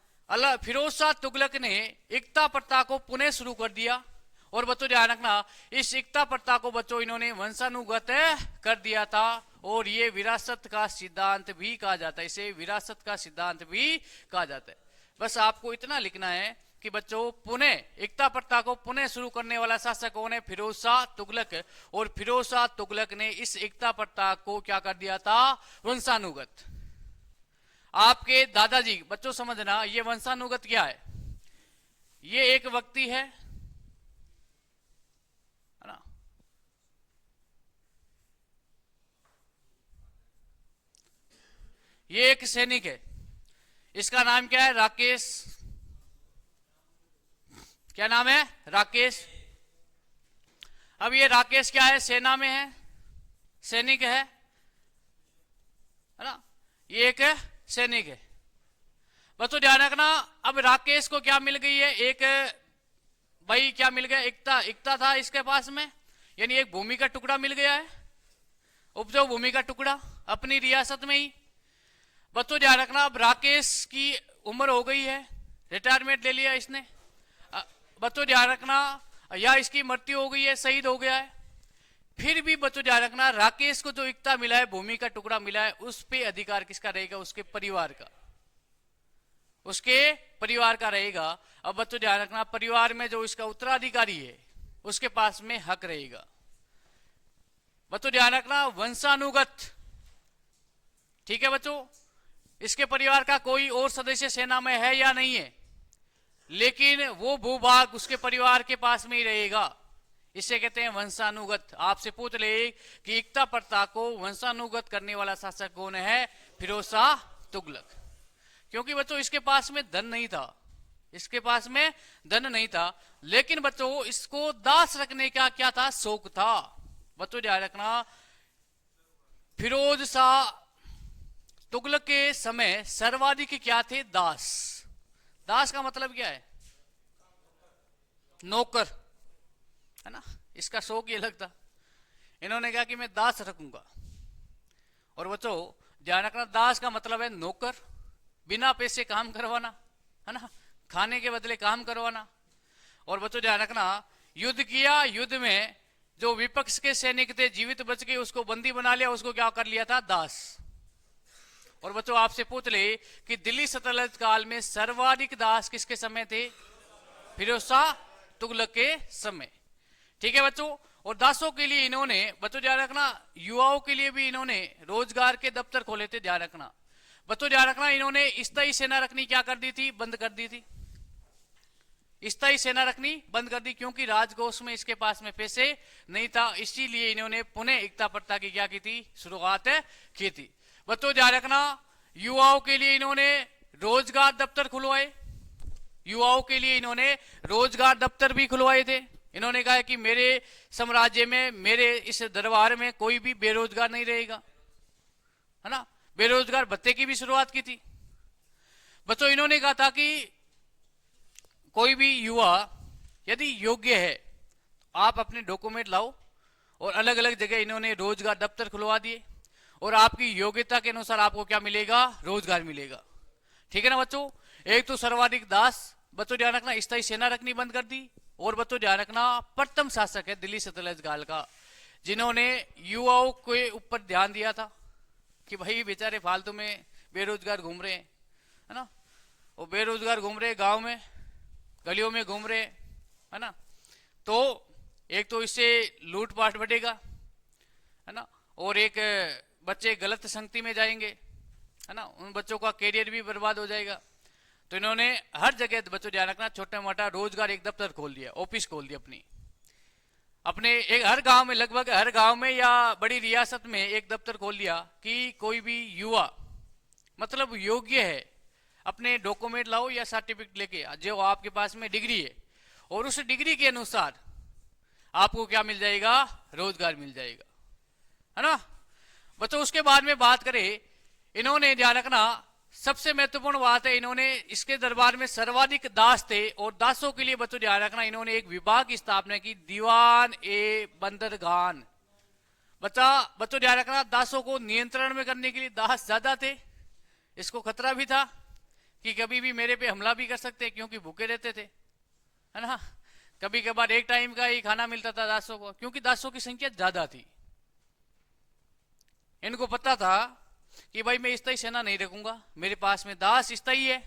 Speaker 1: फिरोज शाह तुगलक ने एकता प्रथा को पुनः शुरू कर दिया। और बच्चों ध्यान रखना, इस एकता प्रथा को बच्चों इन्होंने वंशानुगत कर दिया था, और ये विरासत का सिद्धांत भी कहा जाता है, इसे विरासत का सिद्धांत भी कहा जाता है। बस आपको इतना लिखना है कि बच्चों पुनः एकता प्रथा को पुनः शुरू करने वाला शासक कौन है, फिरोज शाह तुगलक। और फिरोज शाह तुगलक ने इस एकता प्रथा को क्या कर दिया था, वंशानुगत। आपके दादाजी, बच्चों समझना ये वंशानुगत क्या है, ये एक व्यक्ति है ना, ये एक सैनिक है, इसका नाम क्या है, राकेश। क्या नाम है, राकेश। अब ये राकेश क्या है, सेना में है, सैनिक है ना, ये एक सैनिक है। बच्चों ध्यान रखना, अब राकेश को क्या मिल गई है, एक भाई क्या मिल गया, एकता। एकता था इसके पास में, यानी एक भूमि का टुकड़ा मिल गया है, उपजाऊ भूमि का टुकड़ा अपनी रियासत में ही। बच्चों ध्यान रखना, अब राकेश की उम्र हो गई है, रिटायरमेंट ले लिया इसने। बच्चों ध्यान रखना, या इसकी मृत्यु हो गई है, शहीद हो गया है, फिर भी बच्चों ध्यान रखना राकेश को जो एकता मिला है, भूमि का टुकड़ा मिला है, उस पे अधिकार किसका रहेगा, उसके परिवार का, उसके परिवार का रहेगा। अब बच्चों ध्यान रखना, परिवार में जो इसका उत्तराधिकारी है उसके पास में हक रहेगा। बच्चों ध्यान रखना, वंशानुगत। ठीक है बच्चों, इसके परिवार का कोई और सदस्य सेना में है या नहीं है, लेकिन वो भूभाग उसके परिवार के पास में ही रहेगा, इसे कहते हैं वंशानुगत। आपसे पूछ ले कि एकता प्रथा को वंशानुगत करने वाला शासक कौन है, फिरोज शाह तुगलक। क्योंकि बच्चों इसके पास में धन नहीं था, इसके पास में धन नहीं था, लेकिन बच्चों इसको दास रखने का क्या था, शौक था। बच्चों ध्यान रखना, फिरोज शाह तुगलक के समय सर्वाधिक क्या थे, दास। दास का मतलब क्या है, नौकर, है ना। इसका शौक ये लगता, इन्होंने कहा कि मैं दास रखूंगा। और बच्चों ध्यान रखना, दास का मतलब है नौकर, बिना पैसे काम करवाना, है ना, खाने के बदले काम करवाना। और बच्चों ध्यान रखना, युद्ध किया, युद्ध में जो विपक्ष के सैनिक थे जीवित बच गए, उसको बंदी बना लिया, उसको क्या कर लिया था, दास। और बच्चों आपसे पूछ ले कि दिल्ली सल्तनत काल में सर्वाधिक दास किसके समय थे, फिरोज शाह तुगलक के समय। ठीक है बच्चों। और दासों के लिए इन्होंने, बच्चों ध्यान रखना, युवाओं के लिए भी इन्होंने रोजगार के दफ्तर खोले थे। ध्यान रखना बच्चों, ध्यान रखना, इन्होंने स्थायी सेना रखनी क्या कर दी थी, बंद कर दी थी। स्थायी सेना रखनी बंद कर दी, क्योंकि राजकोष में इसके पास में पैसे नहीं था, इसीलिए इन्होंने पुनः एकता प्रथा की क्या की थी, शुरुआत की थी। बच्चों ध्यान रखना, युवाओं के लिए इन्होंने रोजगार दफ्तर खुलवाए, युवाओं के लिए इन्होंने रोजगार दफ्तर भी खुलवाए थे। इन्होंने कहा कि मेरे साम्राज्य में, मेरे इस दरबार में कोई भी बेरोजगार नहीं रहेगा, है ना। बेरोजगार भत्ते की भी शुरुआत की थी। बच्चों इन्होंने कहा था कि कोई भी युवा यदि योग्य है, आप अपने डॉक्यूमेंट लाओ, और अलग अलग जगह इन्होंने रोजगार दफ्तर खुलवा दिए, और आपकी योग्यता के अनुसार आपको क्या मिलेगा, रोजगार मिलेगा। ठीक है ना बच्चों। एक तो सर्वाधिक दास, बच्चों ध्यान रखना, स्थायी सेना रखनी बंद कर दी। और बच्चों ध्यान रखना, प्रथम शासक है दिल्ली सल्तनत काल का, जिन्होंने युवाओं के ऊपर ध्यान दिया था कि भाई बेचारे फालतू में बेरोजगार घूम रहे हैं, है ना, वो बेरोजगार घूम रहे, गांव में गलियों में घूम रहे, है ना। तो एक तो इससे लूटपाट बढ़ेगा, है ना, और एक बच्चे गलत संगति में जाएंगे, है ना, उन बच्चों का कैरियर भी बर्बाद हो जाएगा। तो इन्होंने हर जगह, बच्चों ध्यान रखना, छोटा मोटा रोजगार एक दफ्तर खोल दिया, ऑफिस खोल दिया अपने एक हर गांव में, लगभग हर गांव में या बड़ी रियासत में एक दफ्तर खोल दिया कि कोई भी युवा मतलब योग्य है, अपने डॉक्यूमेंट लाओ या सर्टिफिकेट लेके, जो आपके पास में डिग्री है, और उस डिग्री के अनुसार आपको क्या मिल जाएगा, रोजगार मिल जाएगा, है ना बच्चों। उसके बाद में बात करें, इन्होंने ध्यान रखना, सबसे महत्वपूर्ण बात है, इन्होंने इसके दरबार में सर्वाधिक दास थे, और दासों के लिए बच्चों ध्यान रखना, इन्होंने एक विभाग की स्थापना की, दीवान ए बंदरगान। बच्चों ध्यान रखना, दासों को नियंत्रण में करने के लिए दास ज्यादा थे, इसको खतरा भी था कि कभी भी मेरे पे हमला भी कर सकते, क्योंकि भूखे रहते थे, है ना। कभी कभार एक टाइम का ही खाना मिलता था दासों को, क्योंकि दासों की संख्या ज्यादा थी। इनको पता था कि भाई मैं स्थायी सेना नहीं रखूंगा, मेरे पास में दास स्थायी है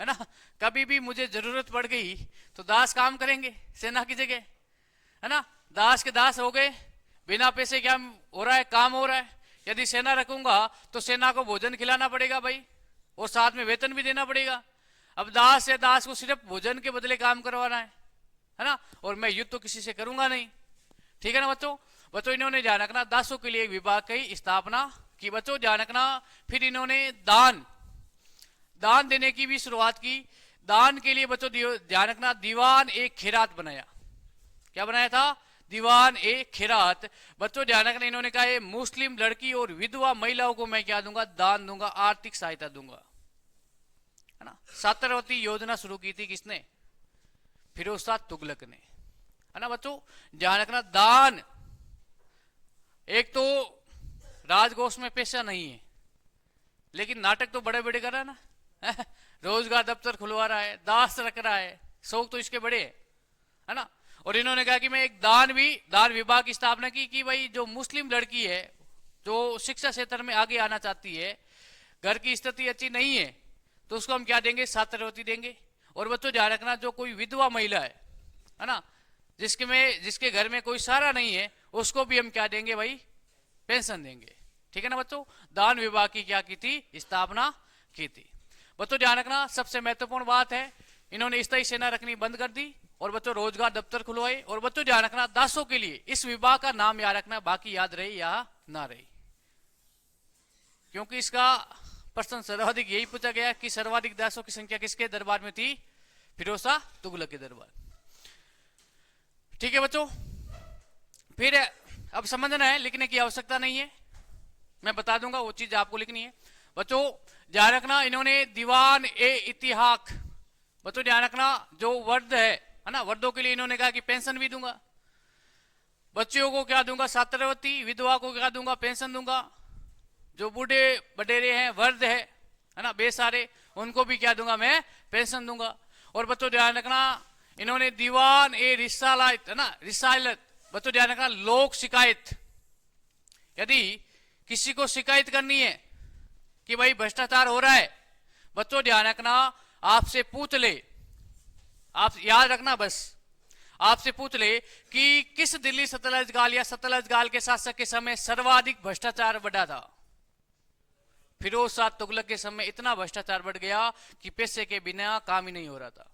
Speaker 1: ना, कभी भी मुझे जरूरत पड़ गई तो दास काम करेंगे सेना की जगह, है ना। दास के दास हो गए, बिना पैसे क्या हो रहा है, काम हो रहा है। यदि सेना रखूंगा तो सेना को भोजन खिलाना पड़ेगा भाई, और साथ में वेतन भी देना पड़ेगा। अब दास है, दास को सिर्फ भोजन के बदले काम करवाना है ना, और मैं युद्ध तो किसी से करूंगा नहीं। ठीक है ना बच्चों इन्होंने ध्यान रखना, दासों के लिए एक विभाग की स्थापना की। बच्चों ध्यान रखना, फिर इन्होंने दान देने की भी शुरुआत की। दान के लिए बच्चों ध्यान रखना, दीवान एक खैरात बनाया। क्या बनाया था, दीवान एक खैरात। बच्चों ध्यान रखना, इन्होंने कहा मुस्लिम लड़की और विधवा महिलाओं को मैं क्या दूंगा, दान दूंगा, आर्थिक सहायता दूंगा, है ना। सातरवती योजना शुरू की थी किसने, फिरोज शाह तुगलक ने, है ना बच्चों। ध्यान रखना, दान, एक तो राजकोष में पैसा नहीं है, लेकिन नाटक तो बड़े बड़े कर रहा है ना रोजगार दफ्तर खुलवा रहा है, दास रख रहा है, शौक तो इसके बड़े है ना। और इन्होंने कहा कि मैं एक दान विभाग की स्थापना की कि भाई जो मुस्लिम लड़की है, जो शिक्षा क्षेत्र में आगे आना चाहती है, घर की स्थिति अच्छी नहीं है, तो उसको हम क्या देंगे, छात्रवृत्ति देंगे। और बच्चों ध्यान रखना, जो कोई विधवा महिला है ना, जिसके घर में कोई सहारा नहीं है, उसको भी हम क्या देंगे भाई, पेंशन देंगे। ठीक है ना बच्चों। दान विभाग की क्या की थी, स्थापना की थी। बच्चों ध्यान रखना, सबसे महत्वपूर्ण बात है, इन्होंने स्थायी सेना रखनी बंद कर दी, और बच्चों रोजगार दफ्तर खुलवाए। और बच्चों ध्यान रखना, दासों के लिए इस विभाग का नाम याद रखना, बाकी याद रहे या ना रहे, क्योंकि इसका प्रश्न सर्वाधिक यही पूछा गया कि सर्वाधिक दासों की संख्या किसके दरबार में थी, फिरोज शाह तुगलक के दरबार। ठीक है बच्चों, फिर अब समझना है, लिखने की आवश्यकता नहीं है, मैं बता दूंगा वो चीज आपको लिखनी है। बच्चों ध्यान रखना, इन्होंने दीवान ए इतिहाक, बच्चों ध्यान रखना, जो वर्द है ना, वर्दों के लिए इन्होंने कहा कि पेंशन भी दूंगा, बच्चियों को क्या दूंगा, छात्रवृत्ति, विधवा को क्या दूंगा, पेंशन दूंगा, जो बूढ़े बडेरे हैं, वर्द है ना, बेसारे, उनको भी क्या दूंगा, मैं पेंशन दूंगा। और बच्चों ध्यान रखना, इन्होंने दीवान ए रिसालत है ना, रिसालत, बच्चों ध्यान रखना, लोक शिकायत, यदि किसी को शिकायत करनी है कि भाई भ्रष्टाचार हो रहा है, बच्चों ध्यान रखना, आपसे पूछ ले, आप याद रखना बस, आपसे पूछ ले कि किस दिल्ली सतलज गाल या सतलज गाल के शासक के समय सर्वाधिक भ्रष्टाचार बढ़ा था। फिरोज शाह तुगलक के समय इतना भ्रष्टाचार बढ़ गया कि पैसे के बिना काम ही नहीं हो रहा था।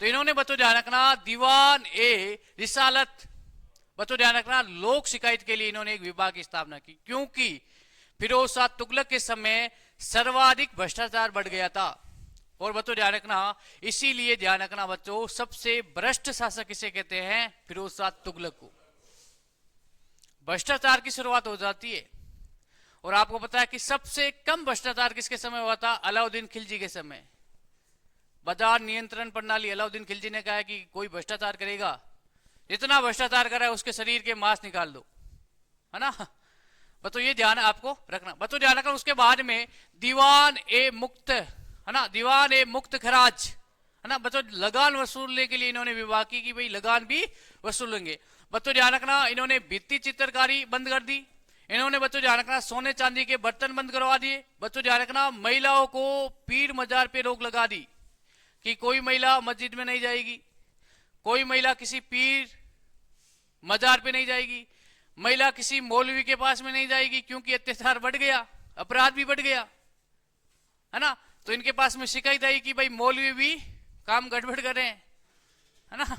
Speaker 1: तो इन्होंने बच्चों ध्यान रखना, दीवान ए रिसालत, बच्चों ध्यान रखना, लोक शिकायत के लिए इन्होंने एक विभाग की स्थापना की, क्योंकि फिरोज शाह तुगलक के समय सर्वाधिक भ्रष्टाचार बढ़ गया था। और बच्चों ध्यान रखना, इसीलिए ध्यान रखना बच्चों, सबसे भ्रष्ट शासक किसे कहते हैं, फिरोज शाह तुगलक को। भ्रष्टाचार की शुरुआत हो जाती है, और आपको पता है कि सबसे कम भ्रष्टाचार किसके समय हुआ था, अलाउद्दीन खिलजी के समय। बाजार नियंत्रण प्रणाली, अलाउद्दीन खिलजी ने कहा है कि कोई भ्रष्टाचार करेगा, जितना भ्रष्टाचार करा है उसके शरीर के मांस निकाल दो, है ना। बच्चों ये ध्यान आपको रखना। बच्चों ध्यान रखना, उसके बाद में दीवान ए मुक्त है ना, दीवान ए मुक्त खराज है ना, बच्चों लगान वसूलने के लिए इन्होंने विभाग की कि भाई लगान भी वसूलेंगे। बच्चों ध्यान रखना, इन्होंने भित्ति चित्रकारी बंद कर दी, इन्होंने बच्चों ध्यान रखना सोने चांदी के बर्तन बंद करवा दिए। बच्चों ध्यान रखना, महिलाओं को पीर मजार पे रोक लगा दी कि कोई महिला मस्जिद में नहीं जाएगी, कोई महिला किसी पीर मजार पे नहीं जाएगी, महिला किसी मौलवी के पास में नहीं जाएगी, क्योंकि अत्याचार बढ़ गया, अपराध भी बढ़ गया, है ना। तो इनके पास में शिकायत आई कि भाई मौलवी भी काम गड़बड़ कर रहे हैं, है ना।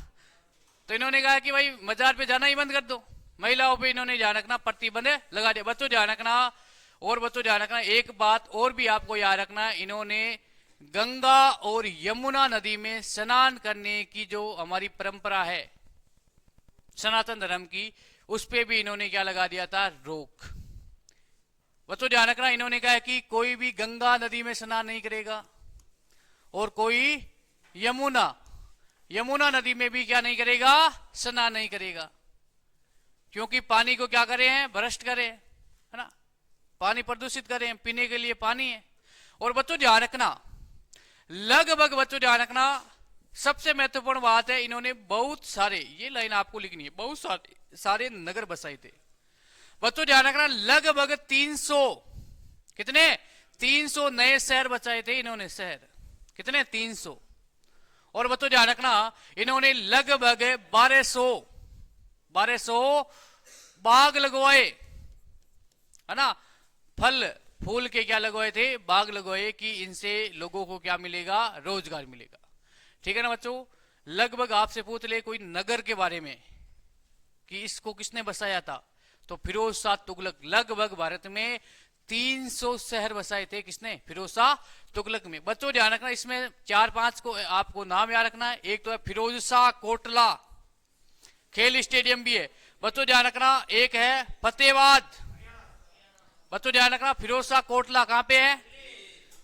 Speaker 1: तो इन्होंने कहा कि भाई मजार पे जाना ही बंद कर दो, महिलाओं पे इन्होंने ध्यान रखना प्रतिबंध लगा दिया। बच्चों ध्यान रखना, और बच्चों ध्यान रखना, एक बात और भी आपको याद रखना, इन्होंने गंगा और यमुना नदी में स्नान करने की जो हमारी परंपरा है सनातन धर्म की, उस पे भी इन्होंने क्या लगा दिया था, रोक। बच्चों ध्यान रखना, इन्होंने कहा कि कोई भी गंगा नदी में स्नान नहीं करेगा, और कोई यमुना नदी में भी क्या नहीं करेगा, स्नान नहीं करेगा, क्योंकि पानी को क्या करे हैं, भ्रष्ट करे, है ना, पानी प्रदूषित करें, पीने के लिए पानी है। और बच्चों ध्यान रखना, लगभग बच्चों ध्यान रखना, सबसे महत्वपूर्ण बात है, इन्होंने बहुत सारे, ये लाइन आपको लिखनी है, बहुत सारे नगर बसाए थे। बच्चों ध्यान रखना, लगभग 300, कितने, 300 नए शहर बचाए थे इन्होंने, शहर कितने, 300। और बच्चों ध्यान रखना, इन्होंने लगभग 1200 बाग लगवाए, है ना, फल फूल के क्या लगवाए थे, बाग लगवाए, कि इनसे लोगों को क्या मिलेगा, रोजगार मिलेगा। ठीक है ना बच्चों। लगभग आपसे पूछ ले कोई नगर के बारे में कि इसको किसने बसाया था, तो फिरोज शाह तुगलक। लगभग भारत में 300 शहर बसाए थे किसने, फिरोज शाह तुगलक में। बच्चों ध्यान रखना, इसमें 4-5 को आपको नाम याद रखना है। एक तो है फिरोज शाह कोटला, खेल स्टेडियम भी है। बच्चों ध्यान रखना, एक है फतेहाबाद। बच्चों ध्यान रखना, फिरोज शाह कोटला कहां पे है,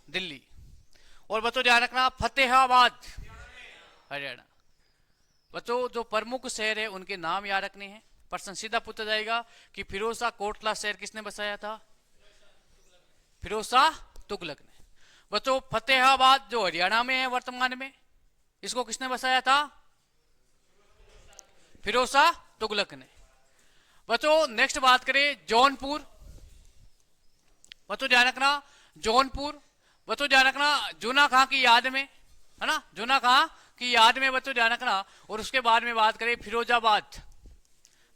Speaker 1: दिल्ली। और बच्चों ध्यान रखना, फतेहाबाद हरियाणा। बच्चों जो प्रमुख शहर है उनके नाम याद रखने हैं। प्रश्न सीधा पूछा जाएगा कि फिरोज शाह कोटला शहर किसने बसाया था, फिरोज शाह तुगलक ने। बच्चों फतेहाबाद जो हरियाणा में है वर्तमान में, इसको किसने बसाया था, फिरोज शाह तुगलक ने। बच्चों नेक्स्ट बात करें जौनपुर। बच्चों ध्यान रखना, जौनपुर। बच्चों ध्यान रखना, जूना खां की याद में, है ना, जूना खां की याद में बच्चों ध्यान रखना। और उसके बाद में बात करें फिरोजाबाद।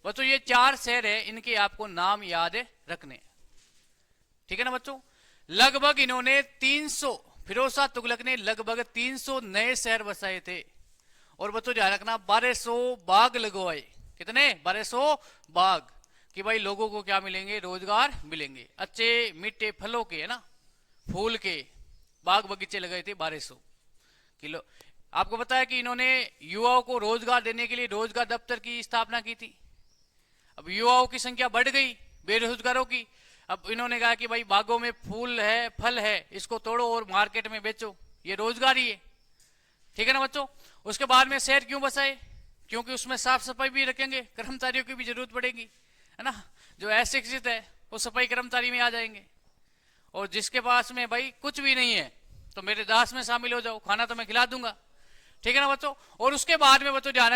Speaker 1: बच्चों ये 4 शहर है, इनके आपको नाम याद रखने, ठीक है ना बच्चों। लगभग इन्होंने 300, फिरोज शाह तुगलक ने लगभग 300 नए शहर बसाए थे। और बच्चों ध्यान रखना, 1200 बाग लगवाए, कितने, 1200 बाग, कि भाई लोगों को क्या मिलेंगे, रोजगार मिलेंगे, अच्छे मीठे फलों के, है ना, फूल के बाग बगीचे लगाए थे 1200 किलो। आपको पता है कि इन्होंने युवाओं को रोजगार देने के लिए रोजगार दफ्तर की स्थापना की थी। अब युवाओं की संख्या बढ़ गई, बेरोजगारों की। अब इन्होंने कहा कि भाई बागों में फूल है, फल है, इसको तोड़ो और मार्केट में बेचो, ये रोजगार ही है। ठीक है ना बच्चों। उसके बाद में शहर क्यों बसाए? क्योंकि उसमें साफ सफाई भी रखेंगे, कर्मचारियों की भी जरूरत पड़ेगी, है ना। जो अशिक्षित है वो सफाई कर्मचारी में आ जाएंगे, और जिसके पास में भाई कुछ भी नहीं है तो मेरे दास में शामिल हो जाओ, खाना तो मैं खिला दूंगा। ठीक है ना बच्चों। और उसके बाद में बच्चों ध्यान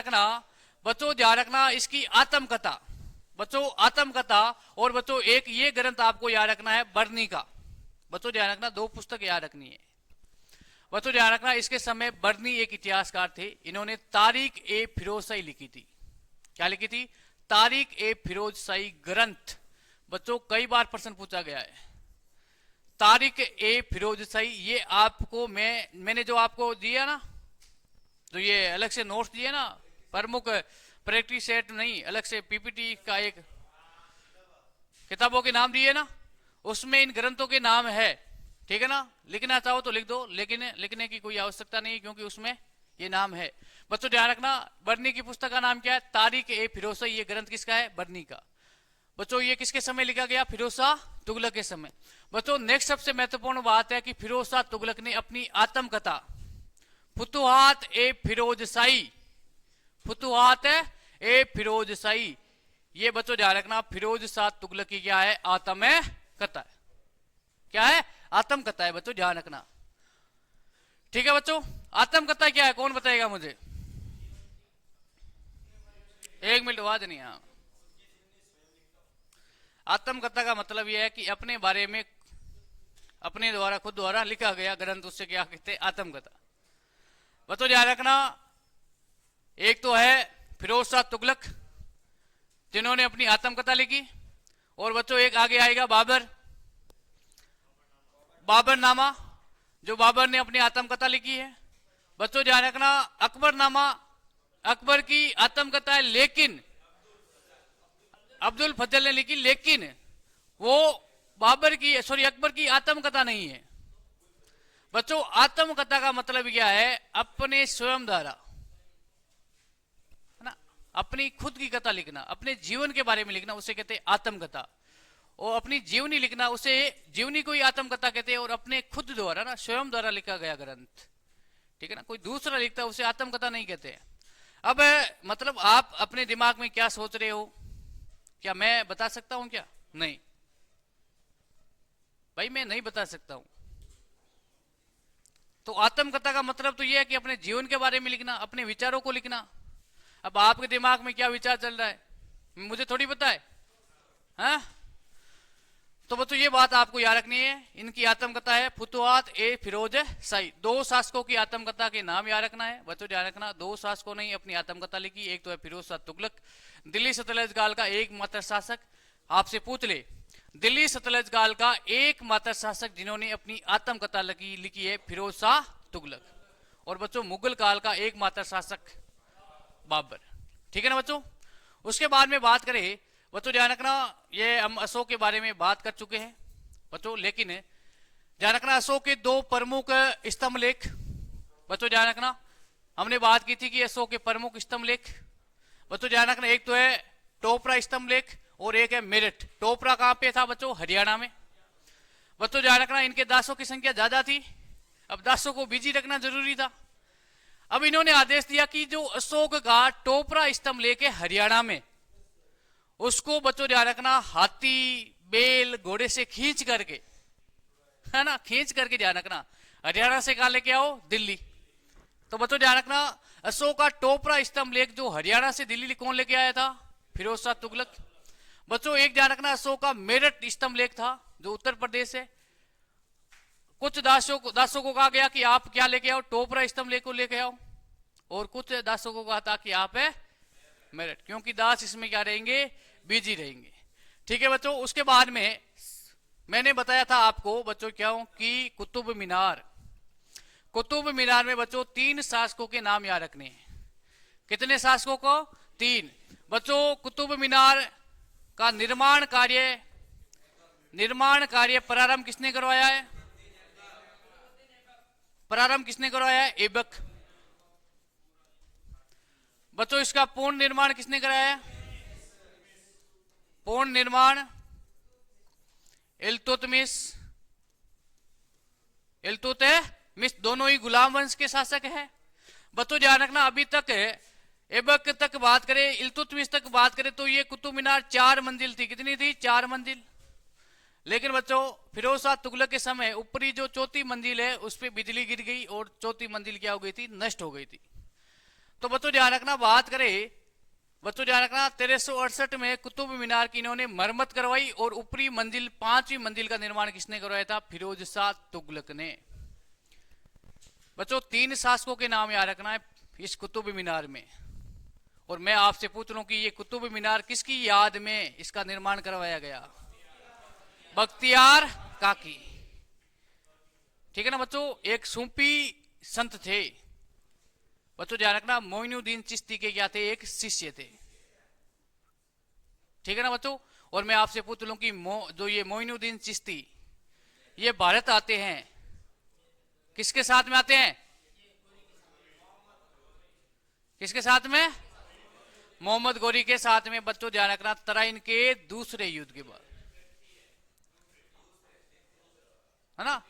Speaker 1: रखना इसकी आत्मकथा। बच्चों आत्मकथा, और बच्चों एक ये ग्रंथ आपको याद रखना है बर्नी का। बच्चों ध्यान रखना, 2 पुस्तक याद रखनी है। बच्चों ध्यान रखना, इसके समय बर्नी एक इतिहासकार थे, इन्होंने तारीख ए फिरोजशाही लिखी थी। क्या लिखी थी? तारीख ए फिरोजशाही ग्रंथ। बच्चों कई बार प्रश्न पूछा गया है। तारीख ए फिरोजशाही, ये आपको मैंने जो आपको दिया ना, जो ये अलग से नोट्स दिए ना, प्रमुख प्रैक्टिस सेट नहीं, अलग से पीपीटी का एक किताबों के नाम दिए ना, उसमें इन ग्रंथों के नाम है। ठीक है ना। लिखना चाहो तो लिख दो, लेकिन लिखने की कोई आवश्यकता नहीं, क्योंकि उसमें ये नाम है। बच्चों ध्यान रखना, बर्नी की पुस्तक का नाम क्या है? तारीख ए फिरोजशाही। ये ग्रंथ किसका है? बर्नी का। बच्चों ये किसके समय लिखा गया? फिरोज शाह तुगलक के समय। बच्चों नेक्स्ट सबसे महत्वपूर्ण बात है कि फिरोज शाह तुगलक ने अपनी आत्मकथा फुतुहात ए फिरोजशाही, फुतुहात ए फिरोजशाही, ये बच्चों ध्यान रखना फिरोज शाह तुगलक की क्या है? आत्मकथा है। क्या है? आत्मकथा है। बच्चों ध्यान रखना। ठीक है बच्चों, आत्मकथा क्या है? कौन बताएगा मुझे? 1 मिनट आवाज नहीं। हाँ, आत्मकथा का मतलब यह है कि अपने बारे में अपने द्वारा खुद द्वारा लिखा गया ग्रंथ, उससे क्या कहते हैं? आत्मकथा। बच्चों ध्यान रखना, एक तो है फिरोज शाह तुगलक जिन्होंने अपनी आत्मकथा लिखी, और बच्चों एक आगे आएगा बाबर, बाबरनामा, जो बाबर ने अपनी आत्मकथा लिखी है। बच्चों ध्यान रखना, अकबरनामा अकबर की आत्मकथा है, लेकिन अब्दुल फजल ने लिखी, लेकिन वो बाबर की अकबर की आत्मकथा नहीं है। बच्चों आत्मकथा का मतलब क्या है? अपने स्वयं द्वारा, है ना, अपनी खुद की कथा लिखना, अपने जीवन के बारे में लिखना, उसे कहते हैं आत्मकथा। और अपनी जीवनी लिखना, उसे जीवनी को ही आत्मकथा कहते हैं। और अपने खुद द्वारा ना, स्वयं द्वारा लिखा गया ग्रंथ, ठीक है ना, कोई दूसरा लिखता है उसे आत्मकथा नहीं कहते हैं। अब मतलब आप अपने दिमाग में क्या सोच रहे हो, क्या मैं बता सकता हूं? क्या नहीं भाई, मैं नहीं बता सकता हूं। तो आत्मकथा का मतलब तो यह है कि अपने जीवन के बारे में लिखना, अपने विचारों को लिखना। अब आपके दिमाग में क्या विचार चल रहा है मुझे थोड़ी पता है, हाँ? तो बच्चों ये बात आपको याद रखनी है। इनकी आत्मकथा है फुतुहात ए फिरोजशाही। 2 शासकों की आत्मकथा के नाम याद रखना है। बच्चों याद रखना, 2 शासकों ने अपनी आत्मकथा लिखी। एक तो है फिरोज शाह तुगलक, दिल्ली सतलज काल का एकमात्र शासक। आपसे पूछ ले, दिल्ली सतलज काल का एकमात्र शासक जिन्होंने अपनी आत्मकथा लिखी है फिरोज शाह तुगलक। और बच्चों मुगल काल का एकमात्र शासक बाबर। ठीक है ना बच्चों। उसके बाद में बात करें, बच्चों ध्यान रखना, ये हम अशोक के बारे में बात कर चुके हैं बच्चों, लेकिन ध्यान रखना अशोक के 2 प्रमुख स्तंभ लेख। बच्चों ध्यान रखना, हमने बात की थी कि अशोक के प्रमुख स्तंभ लेख। बच्चों ध्यान रखना, एक तो है टोपरा स्तंभ लेख और एक है मेरठ। टोपरा कहां पे था बच्चों? हरियाणा में। बच्चों ध्यान रखना, इनके दासों की संख्या ज्यादा थी, अब दासों को बिजी रखना जरूरी था। अब इन्होंने आदेश दिया कि जो अशोक का टोपरा स्तंभ लेके हरियाणा में, उसको बच्चों ध्यान रखना हाथी बैल घोड़े से खींच करके, है ना, खींच करके ध्यान रखना हरियाणा से कहां लेके आओ? दिल्ली। तो बच्चों ध्यान रखना, अशोक का टोपरा स्तंभ लेख जो हरियाणा से दिल्ली कौन लेके आया था? फिरोज शाह तुगलक। बच्चों एक ध्यान रखना, अशोक का मेरठ स्तंभ लेख था जो उत्तर प्रदेश है। कुछ दासों को कहा गया कि आप क्या लेके आओ? टोपरा स्तंभ लेख को लेके आओ। और कुछ दासों को कहा था कि आप है मेरठ, क्योंकि दास इसमें क्या रहेंगे? बिजी रहेंगे। ठीक है बच्चों। उसके बाद में मैंने बताया था आपको बच्चों क्यों कि कुतुब मीनार, कुतुब मीनार में बच्चों 3 शासकों के नाम याद रखने हैं। कितने शासकों को? 3। बच्चों कुतुब मीनार का निर्माण कार्य प्रारंभ किसने करवाया है? प्रारंभ किसने करवाया है? ऐबक। बच्चों इसका पूर्ण निर्माण किसने कराया? पूर्ण निर्माण इल्तुतमिश, इल्तुतमिश दोनों ही गुलाम वंश के शासक हैं। बच्चों ध्यान रखना, अभी तक ऐबक तक बात करें, इल्तुतमिश तक बात करें तो ये कुतुब मीनार 4 मंजिल थी। कितनी थी? 4 मंजिल। लेकिन बच्चों फिरोज शाह तुगलक के समय ऊपरी जो चौथी मंजिल है उस पर बिजली गिर गई और चौथी मंजिल क्या हो गई थी? नष्ट हो गई थी। तो बच्चों ध्यान रखना, बात करें बच्चों ध्यान रखना, 1368 में कुतुब मीनार की इन्होंने मरम्मत करवाई और ऊपरी मंजिल 5वीं मंजिल का निर्माण किसने करवाया था? फिरोज शाह तुगलक ने। बच्चों 3 शासकों के नाम याद रखना है इस कुतुब मीनार में, और मैं आपसे पूछ लूं कि ये कुतुब मीनार किसकी याद में इसका निर्माण करवाया गया? बख्तियार काकी। ठीक है ना बच्चों? एक सूफी संत थे बच्चों, ध्यान रखना, मोइनुद्दीन चिश्ती के क्या थे? एक शिष्य थे। ठीक है ना बच्चों? और मैं आपसे पूछ लूं कि जो ये मोइनुद्दीन चिश्ती ये भारत आते हैं, किसके साथ में आते हैं? किसके साथ में? मोहम्मद गोरी के साथ में। बच्चों ध्यान रखना, तराइन के दूसरे युद्ध के बाद, है ना?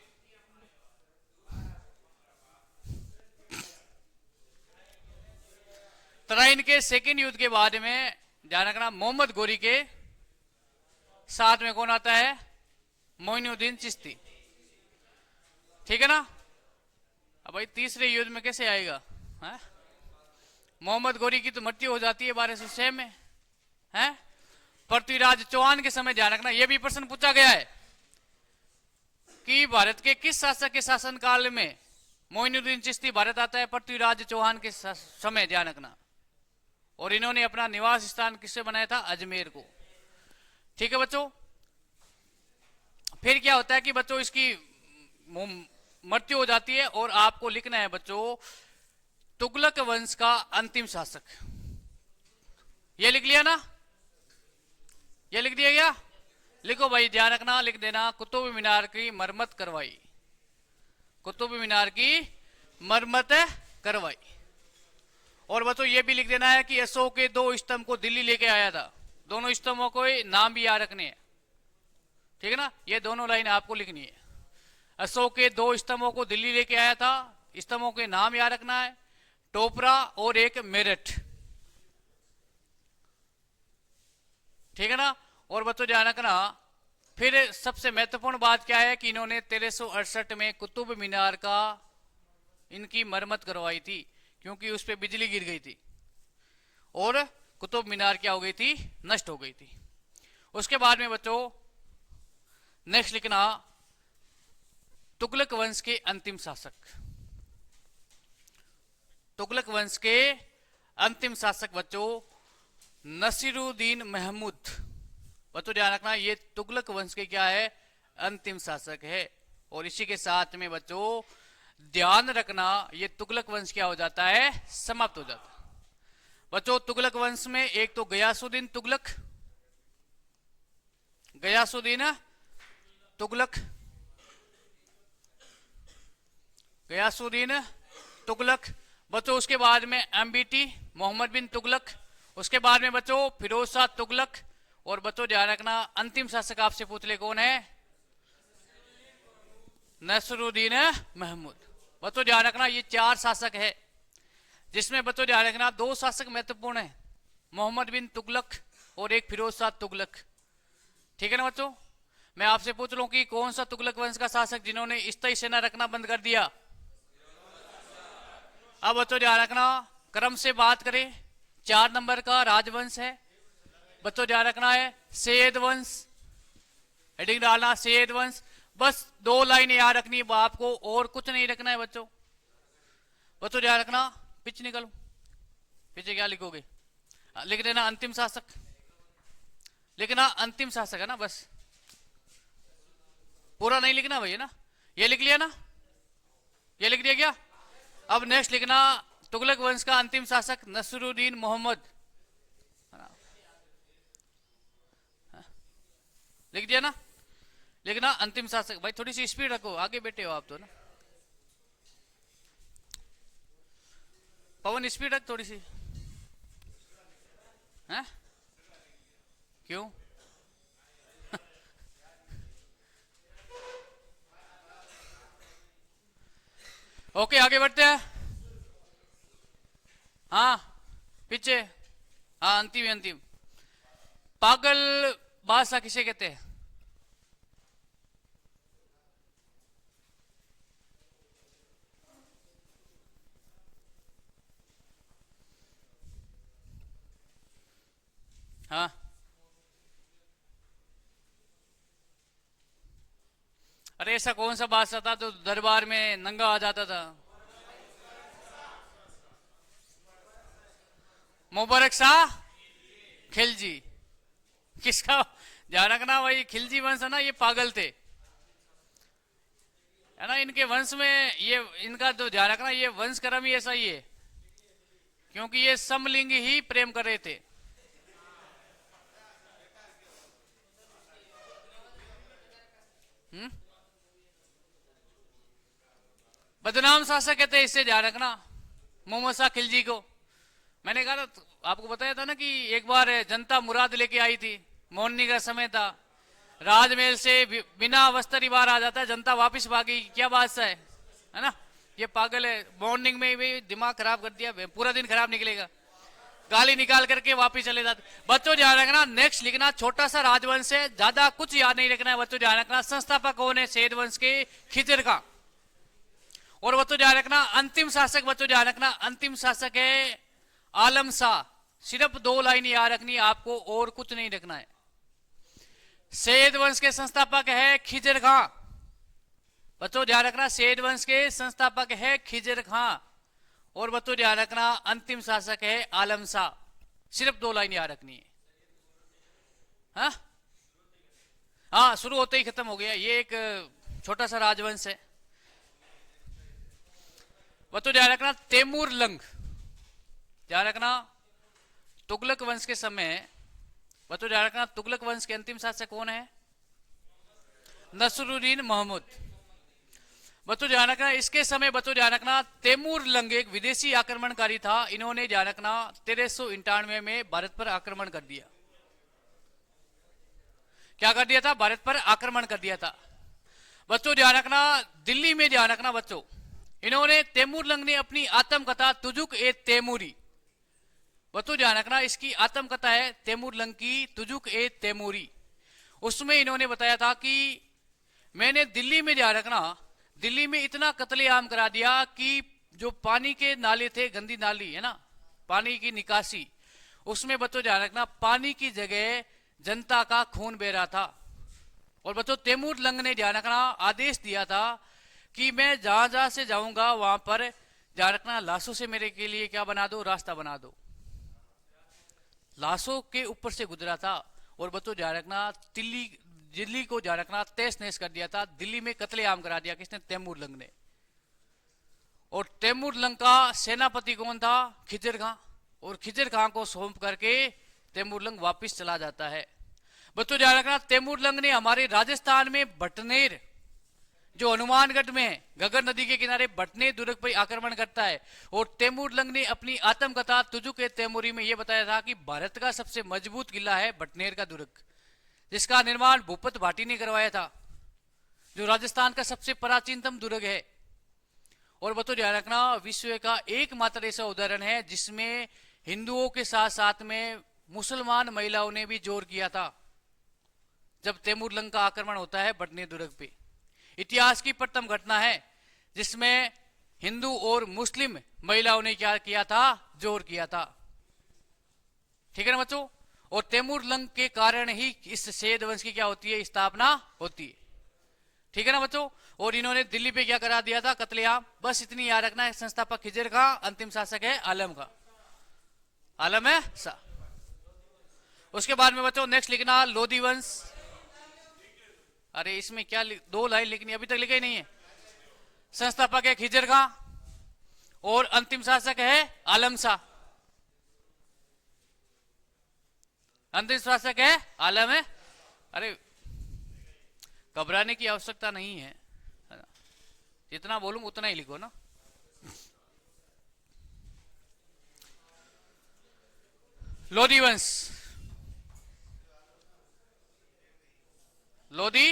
Speaker 1: तराइन के सेकेंड युद्ध के बाद में ध्यान रखना, मोहम्मद गोरी के साथ में कौन आता है? मोइनुद्दीन चिश्ती। ठीक है ना? अब भाई तीसरे युद्ध में कैसे आएगा? है? मोहम्मद गोरी की तो मृत्यु हो जाती है 1206 में, है? पृथ्वीराज चौहान के समय ध्यान रखना, यह भी प्रश्न पूछा गया है कि भारत के किस शासक के शासनकाल में मोइनुद्दीन चिश्ती भारत आता है? पृथ्वीराज चौहान के समय, ध्यान रखना। और इन्होंने अपना निवास स्थान किससे बनाया था? अजमेर को। ठीक है बच्चों? फिर क्या होता है कि बच्चों इसकी मृत्यु हो जाती है और आपको लिखना है बच्चों तुगलक वंश का अंतिम शासक। ये लिख लिया ना? ये लिख दिया क्या? लिखो भाई, ध्यान रखना, लिख देना, कुतुब मीनार की मरम्मत करवाई। कुतुब मीनार की मरम्मत करवाई। और बच्चों ये भी लिख देना है कि अशोक के 2 स्तंभ को दिल्ली लेके आया था। दोनों स्तंभों को नाम भी याद रखने हैं। ठीक है ना? ये दोनों लाइन आपको लिखनी है। अशोक के 2 स्तंभों को दिल्ली लेके आया था, स्तंभों के नाम याद रखना है, टोपरा और एक मेरठ। ठीक है ना? और बच्चों ध्यान रखना, फिर सबसे महत्वपूर्ण बात क्या है कि इन्होंने 1368 में कुतुब मीनार का इनकी मरम्मत करवाई थी, क्योंकि उस पर बिजली गिर गई थी और कुतुब मीनार क्या हो गई थी? नष्ट हो गई थी। उसके बाद में बच्चों नेक्स्ट लिखना, तुगलक वंश के अंतिम शासक। तुगलक वंश के अंतिम शासक बच्चों नसीरुद्दीन महमूद। बच्चों ध्यान रखना, ये तुगलक वंश के क्या है? अंतिम शासक है। और इसी के साथ में बच्चों ध्यान रखना, ये तुगलक वंश क्या हो जाता है? समाप्त हो जाता है। बच्चों तुगलक वंश में एक तो गयासुद्दीन तुगलक, गयासुद्दीन तुगलक, गयासुद्दीन तुगलक। बच्चों उसके बाद में एमबीटी मोहम्मद बिन तुगलक, उसके बाद में बच्चों फिरोज शाह तुगलक। और बच्चों ध्यान रखना, अंतिम शासक आपसे पूछ ले कौन है? नसरुद्दीन महमूद। बच्चों ध्यान रखना, ये 4 शासक है, जिसमें बच्चों ध्यान रखना 2 शासक महत्वपूर्ण है, मोहम्मद बिन तुगलक और एक फिरोज शाह तुगलक। ठीक है ना बच्चों? मैं आपसे पूछ लूं कि कौन सा तुगलक वंश का शासक जिन्होंने स्थायी सेना रखना बंद कर दिया? अब बच्चों ध्यान रखना, क्रम से बात करें, 4 नंबर का राजवंश है। बच्चों ध्यान रखना है सैयद वंश, हेडिंग डालना सैयद वंश। बस 2 लाइनें याद रखनी है आपको, और कुछ नहीं रखना है बच्चों। बच्चों ध्यान रखना, पीछे निकलो, पीछे क्या लिखोगे? लिख देना अंतिम शासक, लिखना अंतिम शासक है ना, बस पूरा नहीं लिखना भैया ना। ये लिख लिया ना? ये लिख दिया क्या? अब नेक्स्ट लिखना तुगलक वंश का अंतिम शासक नसरुद्दीन मोहम्मद, लिख दिया ना? लिखना अंतिम शासक। भाई थोड़ी सी स्पीड रखो, आगे बैठे हो आप तो ना। पवन स्पीड रख थोड़ी सी। हैं? क्यों? ओके, आगे बढ़ते हैं। हाँ, पीछे। हाँ, अंतिम अंतिम। पागल बादशाह किसे कहते हैं? हाँ, अरे ऐसा कौन सा बादशाह था जो दरबार में नंगा आ जाता था? मुबारक शाह खिलजी। किसका? ध्यान रखना भाई, खिलजी वंश है ना, ये पागल थे, है ना। इनके वंश में ये, इनका तो ध्यान रखना, ये वंश क्रम ही ऐसा ही है, क्योंकि ये समलिंग ही प्रेम कर रहे थे। हम्म, बदनाम शासक कहते हैं, इससे ध्यान रखना, मोहम्मद शाह खिलजी को। मैंने कहा था, आपको बताया था ना कि एक बार जनता मुराद लेके आई थी, मोहनी का समय था, राजमहल से बिना वस्त्र ही बाहर आ जाता है, जनता वापस भागी। क्या बादशाह है ना, ये पागल है। मॉर्निंग में भी दिमाग खराब कर दिया, पूरा दिन खराब निकलेगा, गाली निकाल करके वापस चले जाते। बच्चों ध्यान रखना, नेक्स्ट लिखना, छोटा सा राजवंश है, ज्यादा कुछ याद नहीं रखना है बच्चों। ध्यान रखना, संस्थापक कौन है सैयद वंश के? खिजर का। और बच्चों ध्यान रखना, अंतिम शासक, बच्चों ध्यान रखना, अंतिम शासक है आलम शाह। सिर्फ 2 लाइन याद रखनी आपको, और कुछ नहीं रखना है। सैयद वंश के संस्थापक है खिजर खां। बच्चों ध्यान रखना, सैयद वंश के संस्थापक है खिजर खां। और बच्चों ध्यान रखना, अंतिम शासक है आलम शाह। सिर्फ 2 लाइन याद रखनी है। हाँ हाँ, शुरू होते ही खत्म हो गया, ये एक छोटा सा राजवंश है। बच्चों ध्यान रखना, तैमूर लंग। ध्यान रखना, तुगलक वंश के समय, बच्चों ध्यान रखना, तुगलक वंश के अंतिम शासक कौन है? नसरुद्दीन महमूद। बच्चों ध्यान रखना, इसके समय बच्चों ध्यान रखना, तैमूर लंग एक विदेशी आक्रमणकारी था। इन्होंने ध्यान रखना 1391 में भारत पर आक्रमण कर दिया। क्या कर दिया था? भारत पर आक्रमण कर दिया था। बच्चों ध्यान रखना, दिल्ली में ध्यान रखना बच्चों, इन्होंने तैमूर लंग ने अपनी आत्मकथा तुजुक ए तैमूरी, बच्चों ध्यान रखना, इसकी आत्मकथा है तैमूर लंग की तुजुक ए तैमूरी। उसमें इन्होंने बताया था कि मैंने दिल्ली में, ध्यान रखना, दिल्ली में इतना कत्लेआम करा दिया कि जो पानी के नाले थे, गंदी नाली है ना, पानी की निकासी, उसमें बच्चों ध्यान रखना, पानी की जगह जनता का खून बह रहा था। और बच्चों तैमूर लंग ने, ध्यान रखना, आदेश दिया था कि मैं जहां जहां से जाऊंगा वहां पर, ध्यान रखना, लाशों से मेरे के लिए क्या बना दो? रास्ता बना दो। लाशों के ऊपर से गुजरा था। और बच्चों ध्यान रखना, दिल्ली को ध्यान रखना तहस नहस कर दिया था। दिल्ली में कत्लेआम करा दिया, किसने? तैमूर लंग ने। और तैमूर लंग का सेनापति कौन था? खिजर खां। और खिजर खां को सौंप करके तैमूर लंग वापिस चला जाता है। बच्चों ध्यान रखना, तैमूर लंग ने हमारे राजस्थान में बटनेर, जो हनुमानगढ़ में है, घगर नदी के किनारे बटनेर दुर्ग पर आक्रमण करता है। और तैमूर लंग ने अपनी आत्मकथा तुजुक ए तैमूरी में यह बताया था कि भारत का सबसे मजबूत किला है बटनेर का दुर्ग, जिसका निर्माण भूपत भाटी ने करवाया था, जो राजस्थान का सबसे प्राचीनतम दुर्ग है। और बच्चों ध्यान रखना, विश्व का एकमात्र ऐसा उदाहरण है जिसमें हिंदुओं के साथ साथ में मुसलमान महिलाओं ने भी जोर किया था, जब तैमूर लंग का आक्रमण होता है बटनेर दुर्ग पे। इतिहास की प्रथम घटना है जिसमें हिंदू और मुस्लिम महिलाओं ने क्या किया था? जोर किया था। ठीक है ना बच्चों? और तैमूर लंग के कारण ही इस सैयद वंश की क्या होती है? स्थापना होती है। ठीक है ना बच्चों? और इन्होंने दिल्ली पे क्या करा दिया था? कत्लेआम। बस इतनी याद रखना है। संस्थापक खिजर खां, अंतिम शासक है आलम का, आलम है सा। उसके बाद में बच्चों नेक्स्ट लिखना लोधी वंश। अरे इसमें क्या 2 लाइन लिखनी, अभी तक लिखा ही नहीं है। संस्थापक है खिजर खां और अंतिम शासक है आलम शाह। अंतिम शासक है आलम है। अरे घबराने की आवश्यकता नहीं है, जितना बोलूं उतना ही लिखो ना। लोधी वंश, लोधी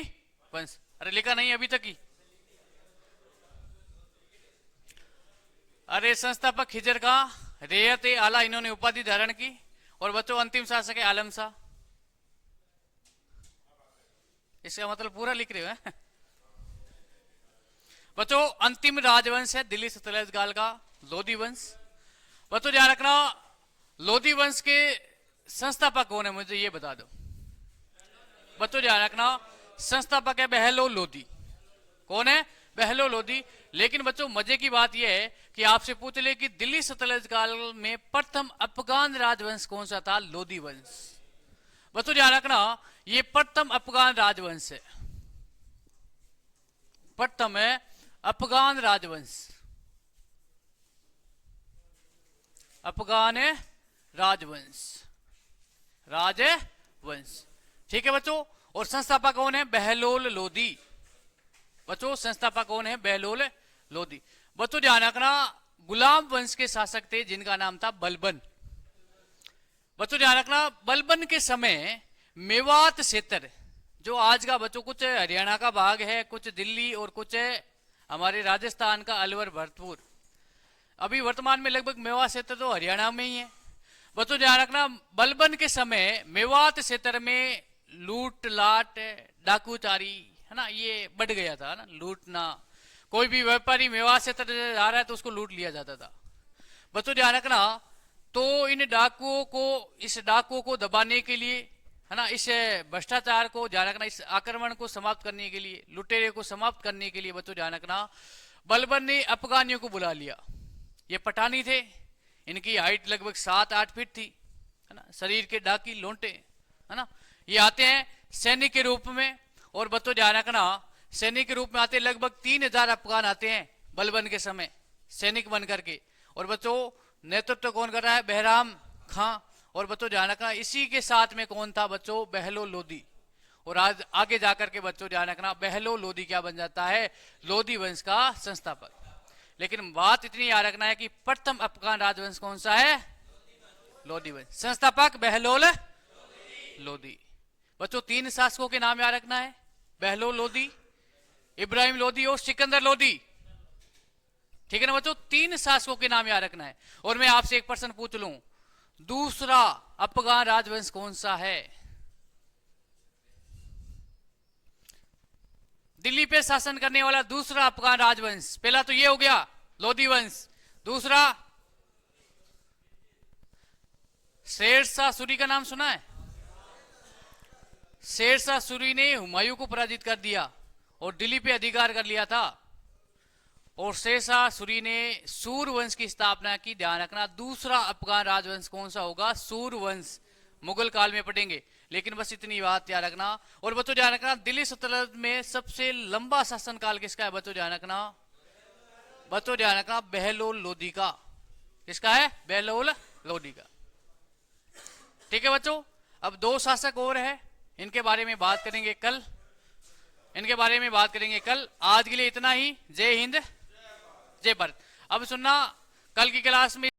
Speaker 1: वंश। अरे लिखा नहीं अभी तक ही। अरे संस्थापक खिजर का रेयत ए आला इन्होंने उपाधि धारण की। और बच्चों अंतिम शासक है आलम शाह। इसका मतलब पूरा लिख रहे हो बच्चों। अंतिम राजवंश है दिल्ली सल्तनत काल का लोधी वंश। बच्चों ध्यान रखना, लोधी वंश के संस्थापक कौन है मुझे ये बता दो। बच्चों ध्यान रखना, संस्थापक है बहलो लोधी। कौन है? बहलो लोधी। लेकिन बच्चों मजे की बात यह है कि आपसे पूछ ले कि दिल्ली सल्तनत काल में प्रथम अफगान राजवंश कौन सा था? लोधी वंश। बच्चों ध्यान रखना, ये प्रथम अफगान राजवंश है। प्रथम है अफगान राजवंश, अफगान राजवंश, राजवंश। ठीक है बच्चों। और संस्थापक कौन है? बहलोल लोधी। बच्चों संस्थापक कौन है? बहलोल लोधी। बच्चों ध्यान रखना, गुलाम वंश के शासक थे जिनका नाम था बलबन। बच्चों ध्यान रखना, बलबन के समय मेवात क्षेत्र, जो आज का बच्चों कुछ हरियाणा का भाग है, कुछ दिल्ली और कुछ हमारे राजस्थान का अलवर भरतपुर, अभी वर्तमान में लगभग मेवात क्षेत्र तो हरियाणा में ही है। बच्चों ध्यान रखना, बलबन के समय मेवात क्षेत्र में लूट लाट डाकूचारी है ना, ये बढ़ गया था ना, लूटना। कोई भी व्यापारी मेवात क्षेत्र जा रहा है तो उसको लूट लिया जाता था। बच्चों ध्यान रखना, तो इन डाकुओं को, इस डाकुओं को दबाने के लिए है ना, इस भ्रष्टाचार को ध्यान रखना, इस आक्रमण को समाप्त करने के लिए, लुटेरे को समाप्त करने के लिए बच्चों ध्यान रखना, बलबन ने अफगानियों को बुला लिया। ये पठानी थे, इनकी हाइट लगभग 7-8 फीट थी है ना, शरीर के डाकी लोंटे है ना। ये आते हैं सैनिक के रूप में। और बच्चों ध्यान रखना, सैनिक के रूप में आते लगभग 3000 अफगान आते हैं बलबन के समय सैनिक बन करके। और बच्चों नेतृत्व कौन कर रहा है? बहराम खां। और बच्चों ध्यान रखना, इसी के साथ में कौन था बच्चों? बहलो लोधी। और आज आगे जाकर के बच्चों ध्यान रखना, बहलो लोधी क्या बन जाता है? लोधी वंश का संस्थापक। लेकिन बात इतनी याद रखना है कि प्रथम अफगान राजवंश कौन सा है? लोधी वंश। संस्थापक बहलोल लोधी। बच्चों 3 शासकों के नाम याद रखना है, बहलोल लोधी, इब्राहिम लोधी और सिकंदर लोधी। ठीक है ना बच्चों, 3 शासकों के नाम याद रखना है। और मैं आपसे एक प्रश्न पूछ लूं, दूसरा अफगान राजवंश कौन सा है? दिल्ली पे शासन करने वाला दूसरा अफगान राजवंश। पहला तो ये हो गया लोधी वंश, दूसरा शेरशाह सूरी का नाम सुना है? शेरशाह सूरी ने हुमायूं को पराजित कर दिया और दिल्ली पे अधिकार कर लिया था। और शेरशाह सूरी ने सूर वंश की स्थापना की। ध्यान रखना, दूसरा अफगान राजवंश कौन सा होगा? सूर वंश। मुगल काल में पढ़ेंगे, लेकिन बस इतनी बात याद रखना। और बच्चों ध्यान रखना, दिल्ली सल्तनत में सबसे लंबा शासनकाल किसका है? बच्चों ध्यान रखना, बच्चों ध्यान रखना, बहलोल लोधी का। किसका है? बहलोल लोधी का। ठीक है बच्चों, अब 2 शासक और है, इनके बारे में बात करेंगे कल, इनके बारे में बात करेंगे कल। आज के लिए इतना ही। जय हिंद, जय भारत। अब सुनना, कल की क्लास में